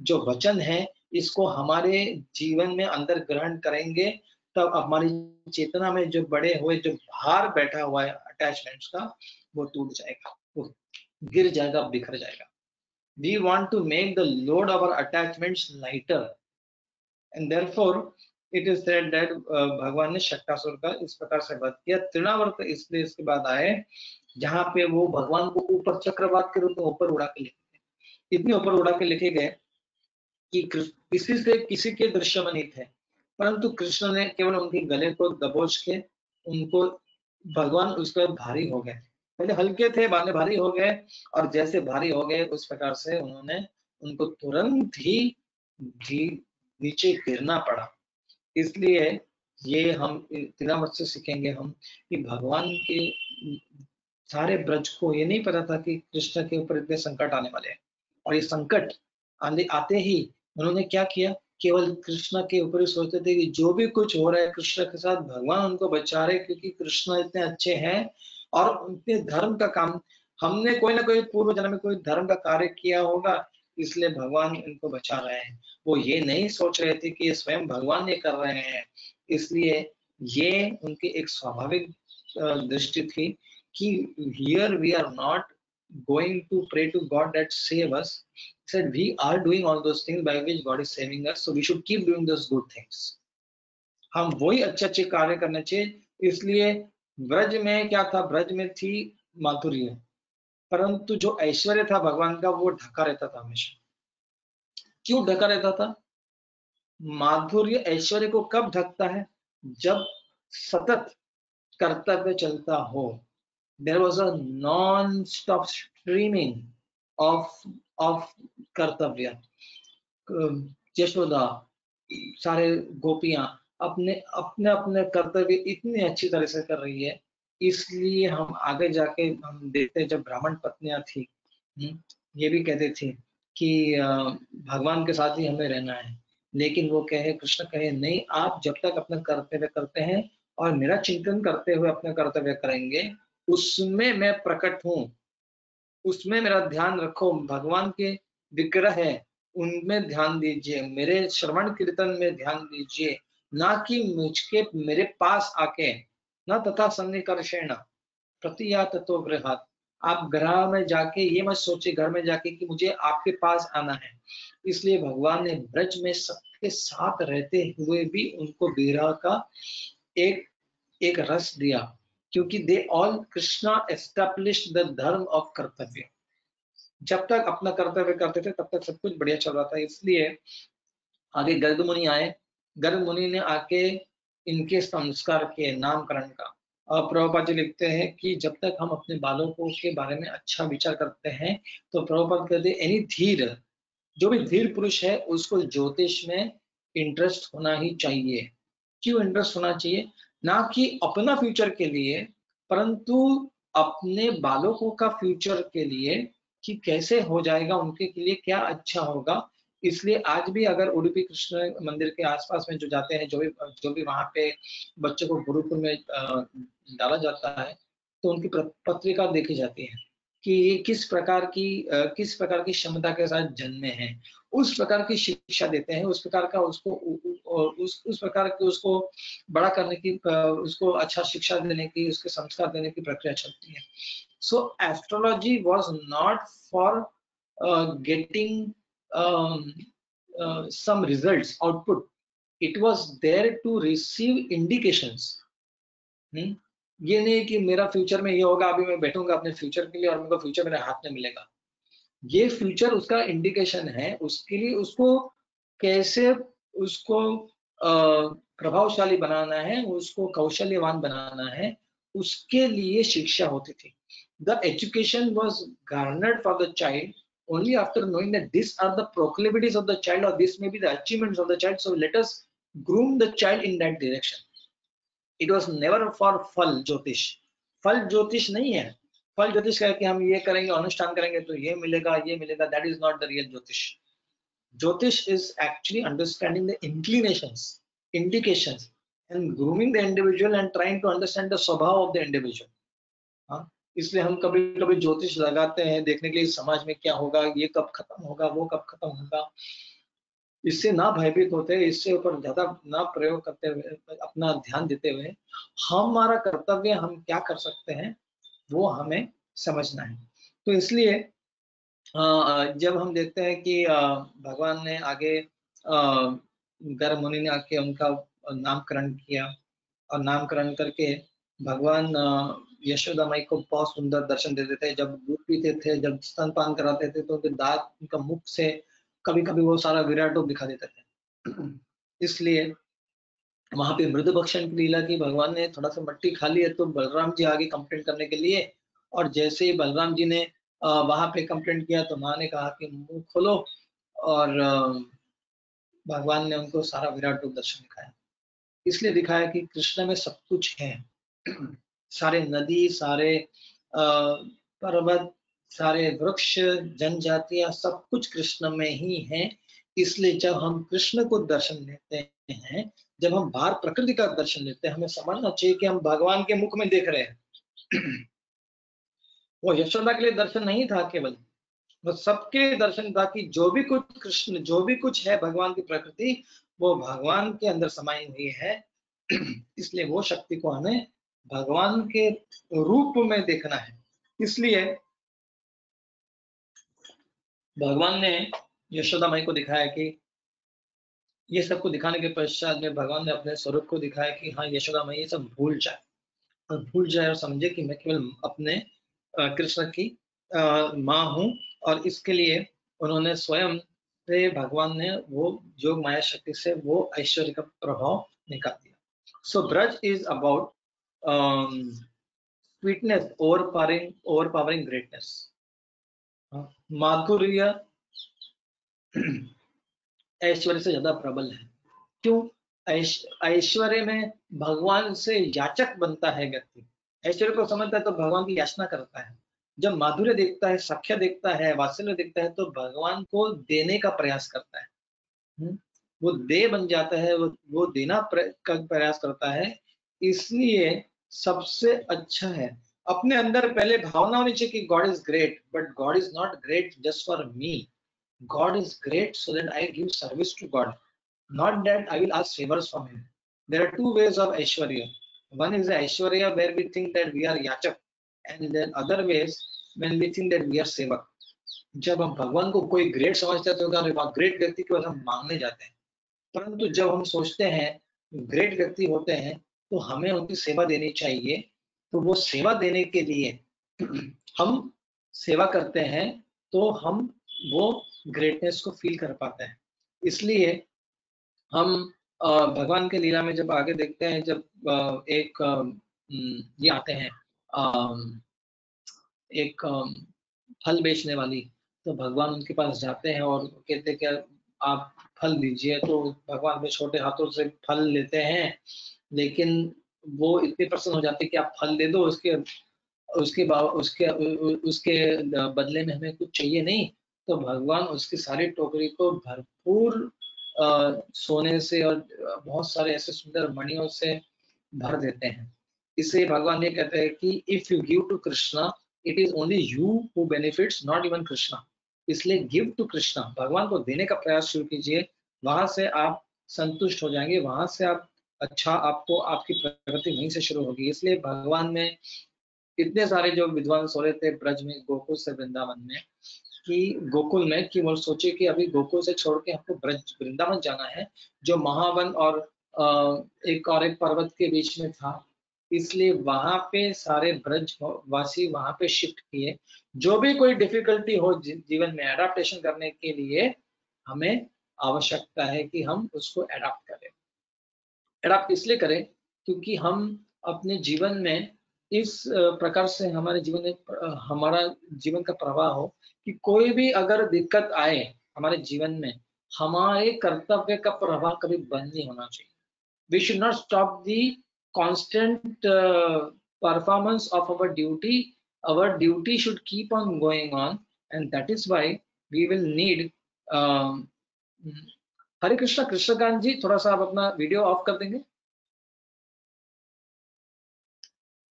जो वचन हैं, इसको हमारे जीवन में अंदर ग्रहण करेंगे तब हमारी चेतना में जो बड़े हुए जो भार बैठा हुआ है अटैचमेंट्स का, वो टूट जाएगा, वो गिर जाएगा, बिखर जाएगा. We want to make the load of our attachments lighter, and therefore it is said that भगवान ने शक्तासुर का इस प्रकार से वध किया. तृणावर्त इसलिए इसके बाद आए जहां पे वो भगवान को ऊपर चक्रवात के रूप में ऊपर उड़ा के लिखे गए. इतने ऊपर उड़ा के लिखे गए कि किसी से किसी के दृश्य में नहीं थे, परंतु कृष्ण ने केवल उनके गले को दबोच के उनको, भगवान उसके भारी हो गए. पहले हल्के थे, बाद में भारी हो गए, और जैसे भारी हो गए उस प्रकार से उन्होंने उनको तुरंत ही नीचे गिरना पड़ा. इसलिए ये हम तिलावत से सीखेंगे हम कि भगवान के सारे ब्रज को ये नहीं पता था कि कृष्ण के ऊपर इतने संकट आने वाले हैं, और ये संकट आते ही उन्होंने क्या किया, केवल कृष्ण के ऊपर ही सोचते थे कि जो भी कुछ हो रहा है कृष्ण के साथ, भगवान उनको बचा रहे, क्योंकि कृष्ण इतने अच्छे हैं और उनके धर्म का काम, हमने कोई ना कोई पूर्व जन्म में कोई धर्म का कार्य किया होगा, इसलिए भगवान इनको बचा रहे हैं. वो ये नहीं सोच रहे थे कि ये स्वयं भगवान ये कर रहे हैं. इसलिए ये उनकी एक स्वाभाविक दृष्टि थी कि here we are not going to pray to God that save us. He said we are doing all those things by which God is saving us, so we should keep doing those good things. हम वही अच्छे अच्छे कार्य करने चाहिए. इसलिए ब्रज में क्या था, ब्रज में थी माधुर्य, परंतु जो ऐश्वर्य था भगवान का वो ढका रहता था हमेशा. क्यों ढका रहता था? माधुर्य ऐश्वर्य को कब ढकता है? जब सतत कर्तव्य चलता हो. There was a non-stop streaming of कर्तव्य. यशोदा, सारे गोपियां अपने अपने अपने कर्तव्य इतनी अच्छी तरह से कर रही है. इसलिए हम आगे जाके हम देखते हैं जब ब्राह्मण पत्नियां थी, ये भी कहते थे कि भगवान के साथ ही हमें रहना है, लेकिन वो कहे, कृष्ण कहे नहीं, आप जब तक अपना कर्तव्य करते हैं और मेरा चिंतन करते हुए अपना कर्तव्य करेंगे, उसमें मैं प्रकट हूं, उसमें मेरा ध्यान रखो. भगवान के विग्रह है, उनमें ध्यान दीजिए, मेरे श्रवण कीर्तन में ध्यान दीजिए, ना कि मुझके मेरे पास आके. न तथा सन्निकर्षेण प्रतियात तो गृहात. आप ग्रह में जाके ये मत सोचे, घर में जाके कि मुझे आपके पास आना है. इसलिए भगवान ने ब्रज में सबके साथ रहते हुए भी उनको विरह का एक रस दिया, क्योंकि they all Krishna established the धर्म ऑफ कर्तव्य. जब तक अपना कर्तव्य करते थे तब तक सब कुछ बढ़िया चल रहा था. इसलिए आगे गर्ग मुनि आए. गर्ग मुनि ने आके इनके संस्कार किए नामकरण का. और प्रभुपाद जी लिखते हैं कि जब तक हम अपने बालकों के बारे में अच्छा विचार करते हैं तो प्रभुपाद कहते हैं एनी धीर, जो भी धीर पुरुष है उसको ज्योतिष में इंटरेस्ट होना ही चाहिए. क्यों इंटरेस्ट होना चाहिए? ना कि अपना फ्यूचर के लिए, परंतु अपने बालकों का फ्यूचर के लिए कि कैसे हो जाएगा, उनके के लिए क्या अच्छा होगा. इसलिए आज भी अगर उडुपी कृष्ण मंदिर के आसपास में जो जाते हैं, जो भी वहां पे बच्चों को गुरुकुल में डाला जाता है, तो उनकी पत्रिका देखी जाती है. कि किस प्रकार की क्षमता के साथ जन्मे हैं, उस प्रकार की शिक्षा देते हैं, उस प्रकार का उसको उस प्रकार की उसको बड़ा करने की, उसको अच्छा शिक्षा देने की, उसके संस्कार देने की प्रक्रिया चलती है। So astrology was not for getting some results output. It was there to receive indications. ये नहीं कि मेरा फ्यूचर में ये होगा, अभी मैं बैठूंगा अपने फ्यूचर के लिए और मेरे को फ्यूचर मेरे हाथ में मिलेगा। ये फ्यूचर उसका इंडिकेशन है, उसके लिए उसको कैसे उसको प्रभावशाली बनाना है, उसको कौशल्यवान बनाना है, उसके लिए शिक्षा होती थी। The education was garnered for the child only after knowing that these are the proclivities of the child or this may be the achievements of the child, so let us groom the child in that direction. It was never for फल ज्योतिष। फल ज्योतिष नहीं है। फल ज्योतिष कह के हम ये करेंगे, अनुष्ठान करेंगे तो ये मिलेगा, ये मिलेगा, that is not the real ज्योतिष। ज्योतिष is actually understanding the inclinations, indications and grooming the individual and trying to understand the स्वभाव of the individual। हाँ, इसलिए हम कभी कभी ज्योतिष लगाते हैं देखने के लिए समाज में क्या होगा, ये कब खत्म होगा, वो कब खत्म होगा। इससे ना भयभीत होते, इससे ऊपर ज्यादा ना प्रयोग करते हुए, अपना ध्यान देते हुए हमारा कर्तव्य हम क्या कर सकते हैं वो हमें समझना है। तो इसलिए जब हम देखते हैं कि भगवान ने आगे गर्ग मुनि ने आके उनका नामकरण किया और नामकरण करके भगवान यशोदा माई को बहुत सुंदर दर्शन देते थे। जब दूध पीते थे, जब स्तनपान कराते थे तो उनके दांत, उनका मुख से कभी कभी वो सारा विराट रूप दिखा देते थे। इसलिए वहां पे मृद भक्षण की लीला की, भगवान ने थोड़ा सा मट्टी खा ली है तो बलराम जी आगे कंप्लेंट करने के लिए, और जैसे ही बलराम जी ने वहां पे कंप्लेंट किया तो माँ ने कहा कि मुंह खोलो, और भगवान ने उनको सारा विराट रूप दर्शन दिखाया। इसलिए दिखाया कि कृष्ण में सब कुछ है। सारे नदी, सारे पर्वत, सारे वृक्ष, जनजातियां, सब कुछ कृष्ण में ही है। इसलिए जब हम कृष्ण को दर्शन लेते हैं, जब हम बाहर प्रकृति का दर्शन लेते हैं, हमें समझना चाहिए कि हम भगवान के मुख में देख रहे हैं। वो यशोदा के लिए दर्शन नहीं था केवल, वो सबके लिए दर्शन था कि जो भी कुछ कृष्ण, जो भी कुछ है भगवान की प्रकृति, वो भगवान के अंदर समाई हुई है। इसलिए वो शक्ति को हमें भगवान के रूप में देखना है। इसलिए भगवान ने यशोदा माई को दिखाया कि ये सबको दिखाने के पश्चात में भगवान ने अपने स्वरूप को दिखाया कि हाँ यशोदा माई ये सब भूल जाए, और भूल जाए और समझे कि मैं केवल अपने कृष्ण की माँ हूँ। और इसके लिए उन्होंने स्वयं से, भगवान ने वो योग माया शक्ति से वो ऐश्वर्य का प्रभाव निकाल दिया। So Braj is about sweetness overpowering greatness. माधुर्य ऐश्वर्य से ज्यादा प्रबल है। क्यों? ऐश्वर्य में भगवान से याचक बनता है व्यक्ति। ऐश्वर्य को समझता है तो भगवान की याचना करता है। जब माधुर्य देखता है, सख्य देखता है, वात्सल्य देखता है तो भगवान को देने का प्रयास करता है। वो दे बन जाता है, वो देना का प्रयास करता है। इसलिए सबसे अच्छा है अपने अंदर पहले भावना होनी चाहिए कि God is great, but God is not great just for me. God is great so that I give service to God, not that I will ask favors from Him. There are two ways of Aishwarya. One is the Aishwarya where we think that we are Yachak, and then other ways when we think that we are Sevak. जब हम भगवान को कोई great समझते हैं तो great व्यक्ति के पास हम मांगने जाते हैं, परंतु जब हम सोचते हैं ग्रेट व्यक्ति होते हैं तो हमें उनकी सेवा देनी चाहिए, तो वो सेवा देने के लिए हम सेवा करते हैं तो हम वो ग्रेटनेस को फील कर पाते हैं। इसलिए हम भगवान के लीला में जब आगे देखते हैं, जब एक ये आते हैं, एक फल बेचने वाली, तो भगवान उनके पास जाते हैं और कहते हैं कि आप फल दीजिए, तो भगवान में छोटे हाथों से फल लेते हैं, लेकिन वो इतने प्रसन्न हो जाते हैं कि आप फल दे दो, उसके उसके उसके उसके बदले में हमें कुछ चाहिए नहीं। तो भगवान उसकी सारी टोकरी को भरपूर सोने से और बहुत सारे ऐसे सुंदर मणियों से भर देते हैं। इससे भगवान ये कहते हैं कि if you give to Krishna it is only you who benefits, not even Krishna. इसलिए गिव टू कृष्णा, भगवान को देने का प्रयास शुरू कीजिए, वहां से आप संतुष्ट हो जाएंगे, वहां से आप अच्छा, आपको आपकी प्रगति वहीं से शुरू होगी। इसलिए भगवान में इतने सारे जो विद्वांस हो रहे थे ब्रज में, गोकुल से वृंदावन में, कि गोकुल में, कि वो सोचे कि अभी गोकुल से छोड़ के हमको ब्रज वृंदावन जाना है, जो महावन और एक और एक पर्वत के बीच में था। इसलिए वहां पे सारे ब्रज वासी वहां पे शिफ्ट किए। जो भी कोई डिफिकल्टी हो जीवन में एडाप्टेशन करने के लिए, हमें आवश्यकता है कि हम उसको एडाप्ट करें। एडाप्ट इसलिए करें क्योंकि हम अपने जीवन में इस प्रकार से हमारे जीवन में हमारा जीवन का प्रवाह हो कि कोई भी अगर दिक्कत आए हमारे जीवन में, हमारे कर्तव्य का प्रवाह कभी बंद नहीं होना चाहिए। We should not stop the constant performance of our duty. Our duty should keep on going on, and that is why we will need हरे कृष्णा। कृष्णकांत जी, थोड़ा सा आप अपना वीडियो ऑफ कर देंगे,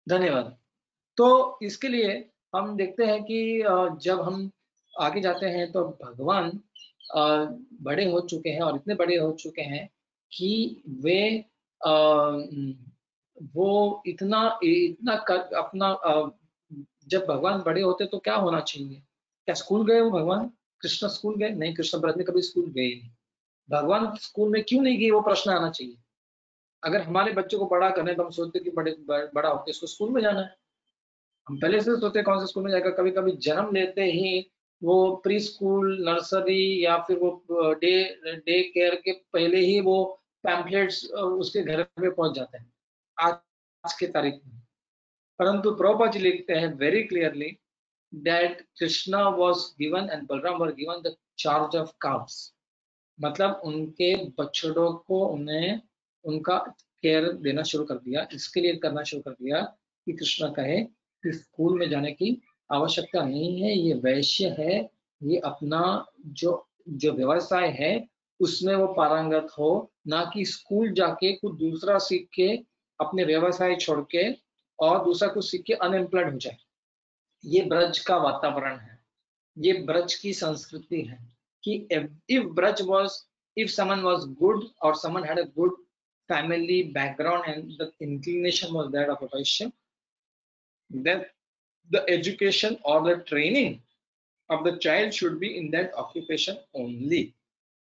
धन्यवाद। तो इसके लिए हम देखते हैं कि जब हम आगे जाते हैं तो भगवान बड़े हो चुके हैं, और इतने बड़े हो चुके हैं कि वे वो इतना इतना अपना जब भगवान बड़े होते तो क्या होना चाहिए? क्या स्कूल गए वो भगवान? कृष्ण स्कूल गए? नहीं, कृष्ण ब्रज में कभी स्कूल गए नहीं। भगवान स्कूल में क्यों नहीं गए, वो प्रश्न आना चाहिए। अगर हमारे बच्चों को बड़ा करने तो हम सोचते कि बड़ा होकर इसको स्कूल में जाना है। हम पहले से सोचते कौन से स्कूल में जाएगा। कभी कभी जन्म लेते ही वो प्री स्कूल, नर्सरी, या फिर वो डे डे केयर के पहले ही वो पैम्पलेट्स उसके घर पे पहुंच जाते हैं आज के तारीख में। परंतु प्रभुपाद जी लिखते हैं very clearly that Krishna was given and Balram were given the charge of calves. मतलब उनके बछड़ों को उन्हें उनका केयर देना शुरू कर दिया, इसके लिए करना शुरू कर दिया कि कृष्णा कहे कि स्कूल में जाने की आवश्यकता नहीं है, ये वैश्य है, ये अपना जो जो व्यवसाय है उसमें वो पारंगत हो, ना कि स्कूल जाके कुछ दूसरा सीख के अपने व्यवसाय छोड़ के और दूसरा कुछ सीख के अनएम्प्लॉयड हो जाए। ये ब्रज का वातावरण है, ये ब्रज की संस्कृति है कि if Braj was, if someone was good or someone had a good family background and the inclination was that of a Vaishya, then the education or the training of the child should be in that occupation only.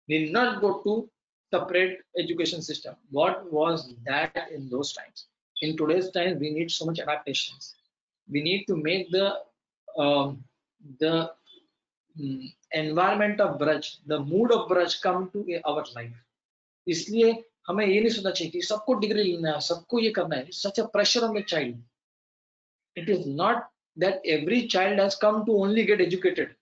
Need not go to separate education system. What was that in those times? In today's times, we need so much adaptations. We need to make um, the environment of Braj, the mood of Braj come to our life. इसलिए हमें ये नहीं सोचना चाहिए कि सबको degree लेना है, सबको ये करना है। Such a pressure on the child. It is not that every child has come to only get educated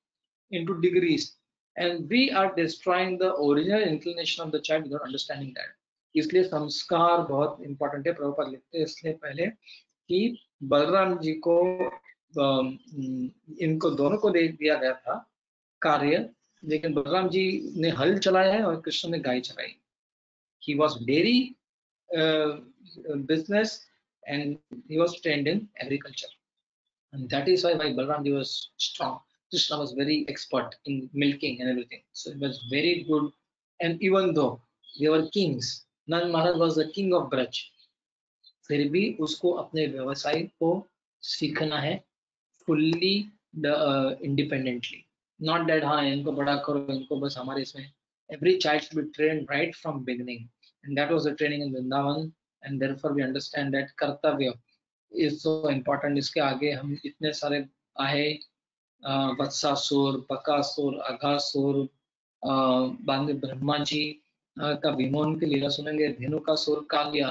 into degrees, and we are destroying the original inclination of the child without understanding that. इसलिए संस्कार बहुत important है। प्रभुपाद लिखते हैं इसलिए पहले कि बलराम जी को इनको दोनों को दे दिया गया था कार्य, लेकिन बलराम जी ने हल चलाया है और कृष्ण ने गाय चलाई। He was dairy business and he was trained in agriculture, and that is why Balram ji was strong. Krishna was very expert in milking and everything, so it was very good. And even though they were kings, Nand Maharaj was the king of Braj, फिर भी उसको अपने व्यवसाय को सीखना है fully independently. Not that हाँ इनको बड़ा करो, इनको बस हमारे इसमें। Every child should be trained right from beginning, and that was the training in Vrindavan, and therefore we understand that कर्तव्य is so important. इसके आगे हम इतने सारे आए, वत्सासुर, बकासुर, अघासुर, बाद में ब्रह्मा जी का विमोहन की लीला सुनेंगे। धेनुकासुर, कालिया,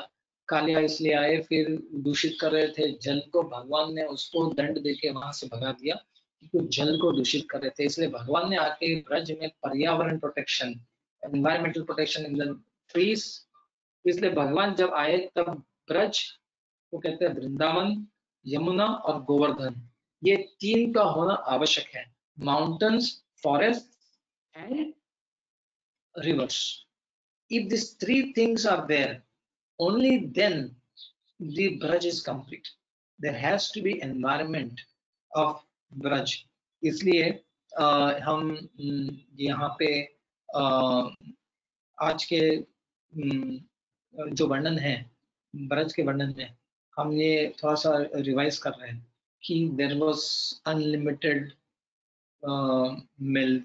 कालिया इसलिए आए, फिर दूषित कर रहे थे जल को, भगवान ने उसको दंड देके वहां से भगा दिया क्योंकि जल को दूषित कर रहे थे। इसलिए भगवान ने आके ब्रज में पर्यावरण protection, environmental protection in the trees, इसलिए भगवान जब आए तब ब्रज को कहते हैं वृंदावन, यमुना और गोवर्धन, ये तीन का होना आवश्यक है। Mountains, forest and rivers. If these three things are there, only then the Braj is complete. There has to be environment of Braj. इसलिए हम यहाँ पे आज के जो वर्णन है ब्रज के वर्णन में हम ये थोड़ा सा रिवाइज कर रहे हैं कि there was unlimited milk,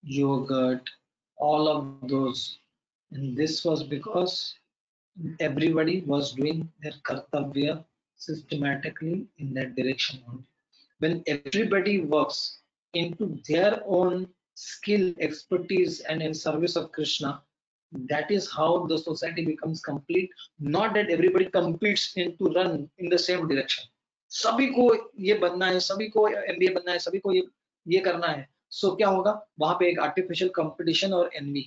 yogurt, all of those. And this was because everybody was doing their kartavya systematically in that direction only. When everybody works into their own skill, expertise, and in service of Krishna, that is how the society becomes complete. Not that everybody competes in to run in the same direction. सभी को ये बनना है, सभी को MBA बनना है, सभी को ये करना है। सो क्या होगा वहां पे एक आर्टिफिशियल कंपटीशन और envy,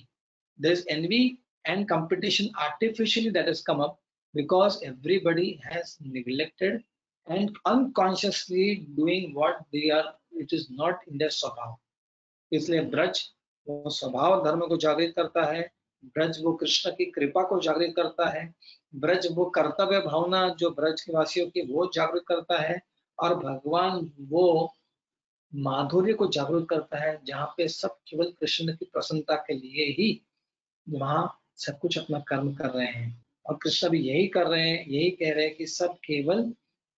there is envy and competition artificially that has come up because everybody has neglected and unconsciously doing what they are, it is not in their स्वभाव। इसलिए ब्रज वो स्वभाव धर्म को जागृत करता है, ब्रज वो कृष्ण की कृपा को जागृत करता है, ब्रज वो कर्तव्य भावना जो ब्रज के वासियों की वो जागृत करता है, और भगवान वो माधुर्य को जागृत करता है जहाँ पे सब केवल कृष्ण की प्रसन्नता के लिए ही वहां सब कुछ अपना कर्म कर रहे हैं। और कृष्ण भी यही कर रहे हैं, यही कह रहे हैं कि सब केवल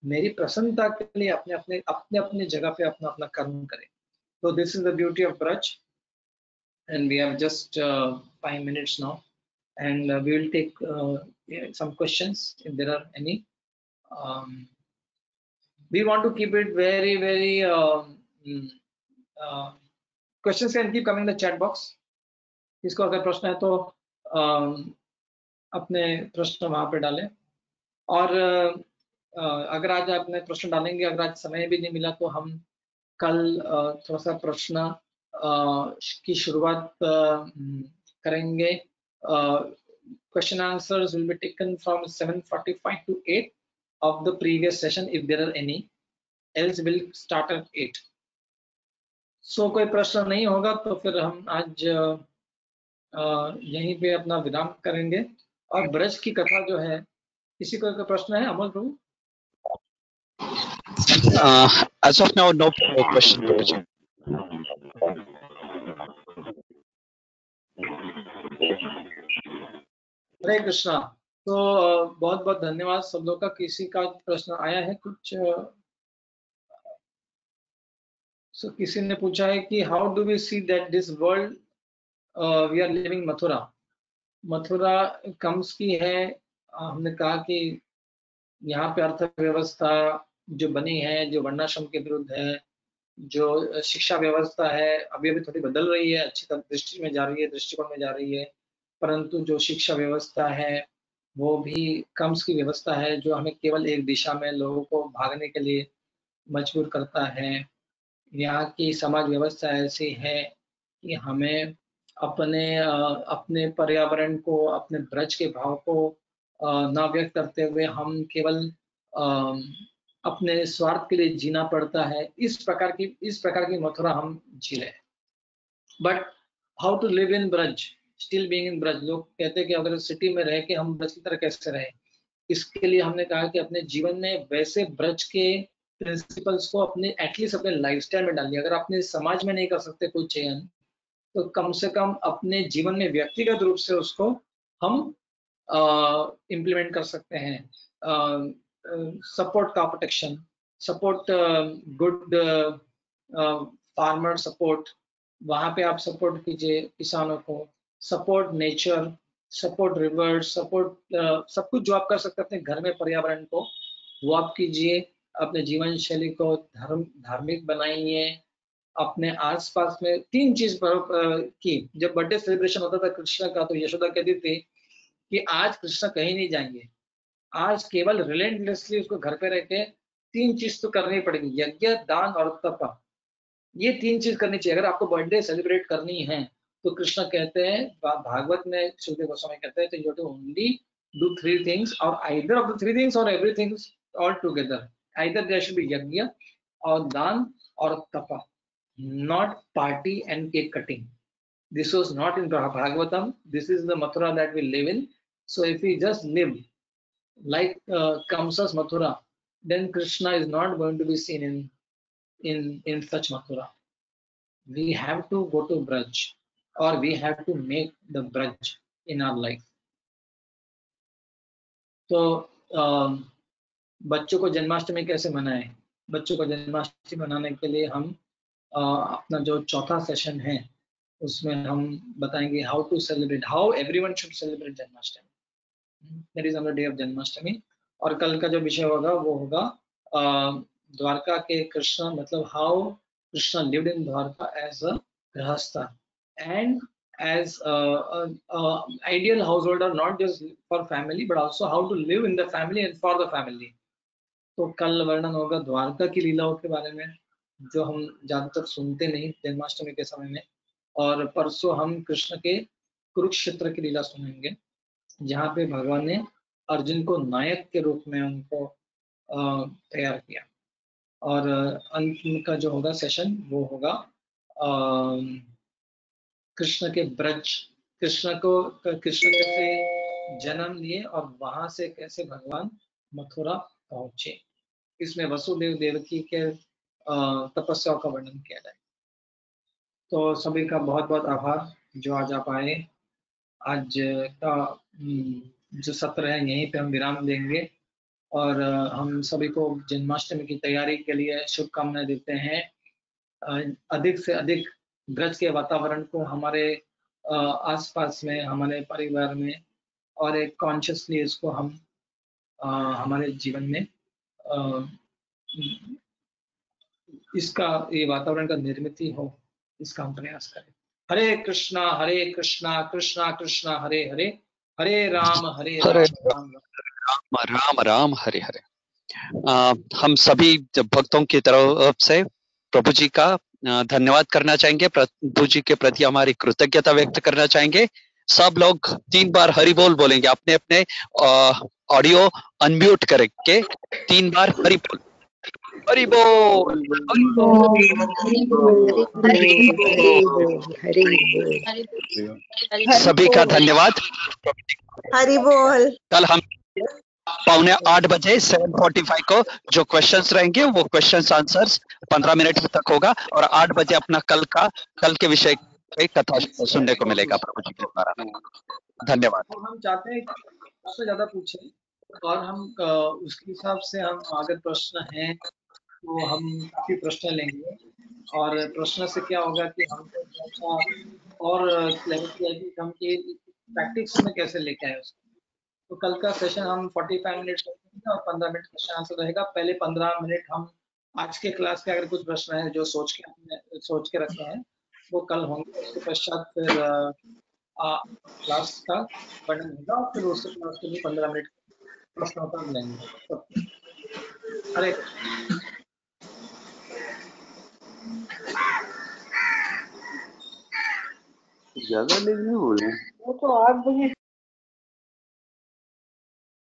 मेरी प्रसन्नता के लिए अपने अपने जगह पे अपना अपना कर्म करें। तो this is the beauty of Braj and we have just 5 minutes now, and we will take some questions if there are any. We want to keep it very questions can keep coming in the chat box. इसको अगर प्रश्न है तो अपने प्रश्न वहां पे डालें, और अगर आज आपने प्रश्न डालेंगे, अगर आज समय भी नहीं मिला तो हम कल थोड़ा सा प्रश्न की शुरुआत करेंगे। Question answers will be taken from 7:45 to 8 of the previous session if there are any, else will start at 8. सो कोई प्रश्न नहीं होगा तो फिर हम आज यहीं पे अपना विराम करेंगे। और ब्रज की कथा जो है, किसी को कोई प्रश्न है अमोल प्रभु? As of now, no question, Prabhuji. हरे कृष्णा। तो बहुत बहुत धन्यवाद सब लोग का। किसी का प्रश्न आया है कुछ? किसी ने पूछा है कि how do we see that this world we are living Mathura. Mathura comes की है। हमने कहा कि यहाँ पे अर्थव्यवस्था जो बनी है, जो वर्णाश्रम के विरुद्ध है, जो शिक्षा व्यवस्था है अभी अभी थोड़ी बदल रही है, अच्छी दृष्टि में जा रही है, दृष्टिकोण में जा रही है, परंतु जो शिक्षा व्यवस्था है वो भी कम्स की व्यवस्था है, जो हमें केवल एक दिशा में लोगों को भागने के लिए मजबूर करता है। यहाँ की समाज व्यवस्था ऐसी है कि हमें अपने पर्यावरण को, अपने ब्रज के भाव को न व्यक्त करते हुए हम केवल अपने स्वार्थ के लिए जीना पड़ता है। इस प्रकार की मथुरा हम जी रहे हैं। But how to live in Braj, still being in Braj. लोग कहते हैं कि अगर सिटी में रह के हम ब्रज की तरह कैसे रहे। इसके लिए हमने कहा कि अपने जीवन में वैसे ब्रज के प्रिंसिपल्स को अपने एटलीस्ट अपने लाइफस्टाइल में डालिए। अगर अपने समाज में नहीं कर सकते कोई चयन, तो कम से कम अपने जीवन में व्यक्तिगत रूप से उसको हम इम्प्लीमेंट कर सकते हैं। सपोर्ट का protection, support good farmer support, वहां पे आप सपोर्ट कीजिए किसानों को, support nature, support river, support सब कुछ जो आप कर सकते हैं अपने घर में पर्यावरण को, वो आप कीजिए। अपने जीवन शैली को धार्मिक बनाइए। अपने आसपास में 3 चीज की। जब बर्थडे सेलिब्रेशन होता था कृष्ण का, तो यशोदा कहती थी कि आज कृष्ण कहीं नहीं जाएंगे, आज केवल रिलेंटलेसली उसको घर पे रह के 3 चीज तो करनी पड़ेगी, यज्ञ, दान और तप। ये 3 चीज करनी चाहिए अगर आपको बर्थडे सेलिब्रेट करनी है। तो कृष्ण कहते हैं, भागवत में सुखदेव गोस्वामी कहते हैं, तो you to only do 3 things, और आइदर ऑफ द 3 थिंग्स और everything all together. Either there should be yajna और दान और तप, not party and cake cutting. This was not in Bhagavatam. This is the Mathura that we live in. So if we just live like Kamsa's Mathura, then Krishna is not going to be seen in in such Mathura. We have to go to Braj, or we have to make the Braj in our life. तो बच्चों को जन्माष्टमी कैसे मनाएं? बच्चों को जन्माष्टमी मनाने के लिए हम अपना जो चौथा सेशन है उसमें हम बताएंगे how to celebrate, how everyone should celebrate Janmashtami, that is on the day of Janmashtami. और कल का जो विषय होगा वो होगा द्वारका के कृष्ण, मतलब how Krishna lived in Dwarka as a grihastha and as ideal householder, not just for family but also how to live in the family and for the family. तो कल वर्णन होगा द्वारका की लीलाओं के बारे में जो हम ज्यादातर सुनते नहीं जन्माष्टमी के समय में, और परसों हम कृष्ण के कुरुक्षेत्र की लीला सुनेंगे जहाँ पे भगवान ने अर्जुन को नायक के रूप में उनको तैयार किया। और अंत का जो होगा सेशन वो होगा कृष्ण के ब्रज, कृष्ण कैसे जन्म लिए और वहां से कैसे भगवान मथुरा पहुंचे। इसमें वसुदेव देवकी के तपस्या का वर्णन किया जाए। तो सभी का बहुत बहुत आभार जो आज आप आए। आज का जो सत्र है यहीं पे हम विराम देंगे और हम सभी को जन्माष्टमी की तैयारी के लिए शुभकामनाएं देते हैं। अधिक से अधिक ब्रज के वातावरण को हमारे आसपास में, हमारे परिवार में और एक कॉन्शियसली इसको हम हमारे जीवन में इसका ये वातावरण का निर्मित हो, इसका हम प्रयास करें। हरे कृष्णा कृष्णा कृष्णा हरे हरे, हरे राम राम राम राम हरे हरे। हम सभी भक्तों की तरफ से प्रभु जी का धन्यवाद करना चाहेंगे, प्रभु जी के प्रति हमारी कृतज्ञता व्यक्त करना चाहेंगे। सब लोग 3 बार हरि बोल बोलेंगे, अपने अपने ऑडियो अनम्यूट करके 3 बार हरि बोल, हरि बोल, हरि बोल। सभी का धन्यवाद। हरि बोल। कल हम 7:45 बजे 7:45 को जो क्वेश्चंस रहेंगे वो क्वेश्चंस आंसर्स 15 मिनट तक होगा और 8 बजे अपना कल के विषय की कथा सुनने को मिलेगा प्रभु जी के द्वारा। धन्यवाद। तो हम चाहते हैं कि उससे ज्यादा पूछें और हम उसके हिसाब से हम अगर प्रश्न हैं तो हम काफी प्रश्न लेंगे और प्रश्न से क्या होगा कि हमको अच्छा और क्लैरिटी आएगी हम कि प्रैक्टिस में कैसे लेके आए उसको। तो कल का सेशन हम 45 मिनट और 15 मिनट क्वेश्चन आंसर रहेगा। पहले 15 मिनट हम आज के क्लास के अगर कुछ प्रश्न है जो सोच के रखे हैं वो कल होंगे। उसके पश्चात फिर क्लास का वर्णन होगा और फिर उसके क्लास के लिए 15 मिनट प्रश्नोत्तर लेंगे। हरे ज्यादा लेट नहीं हो रहे हैं। वो तो 8 बजे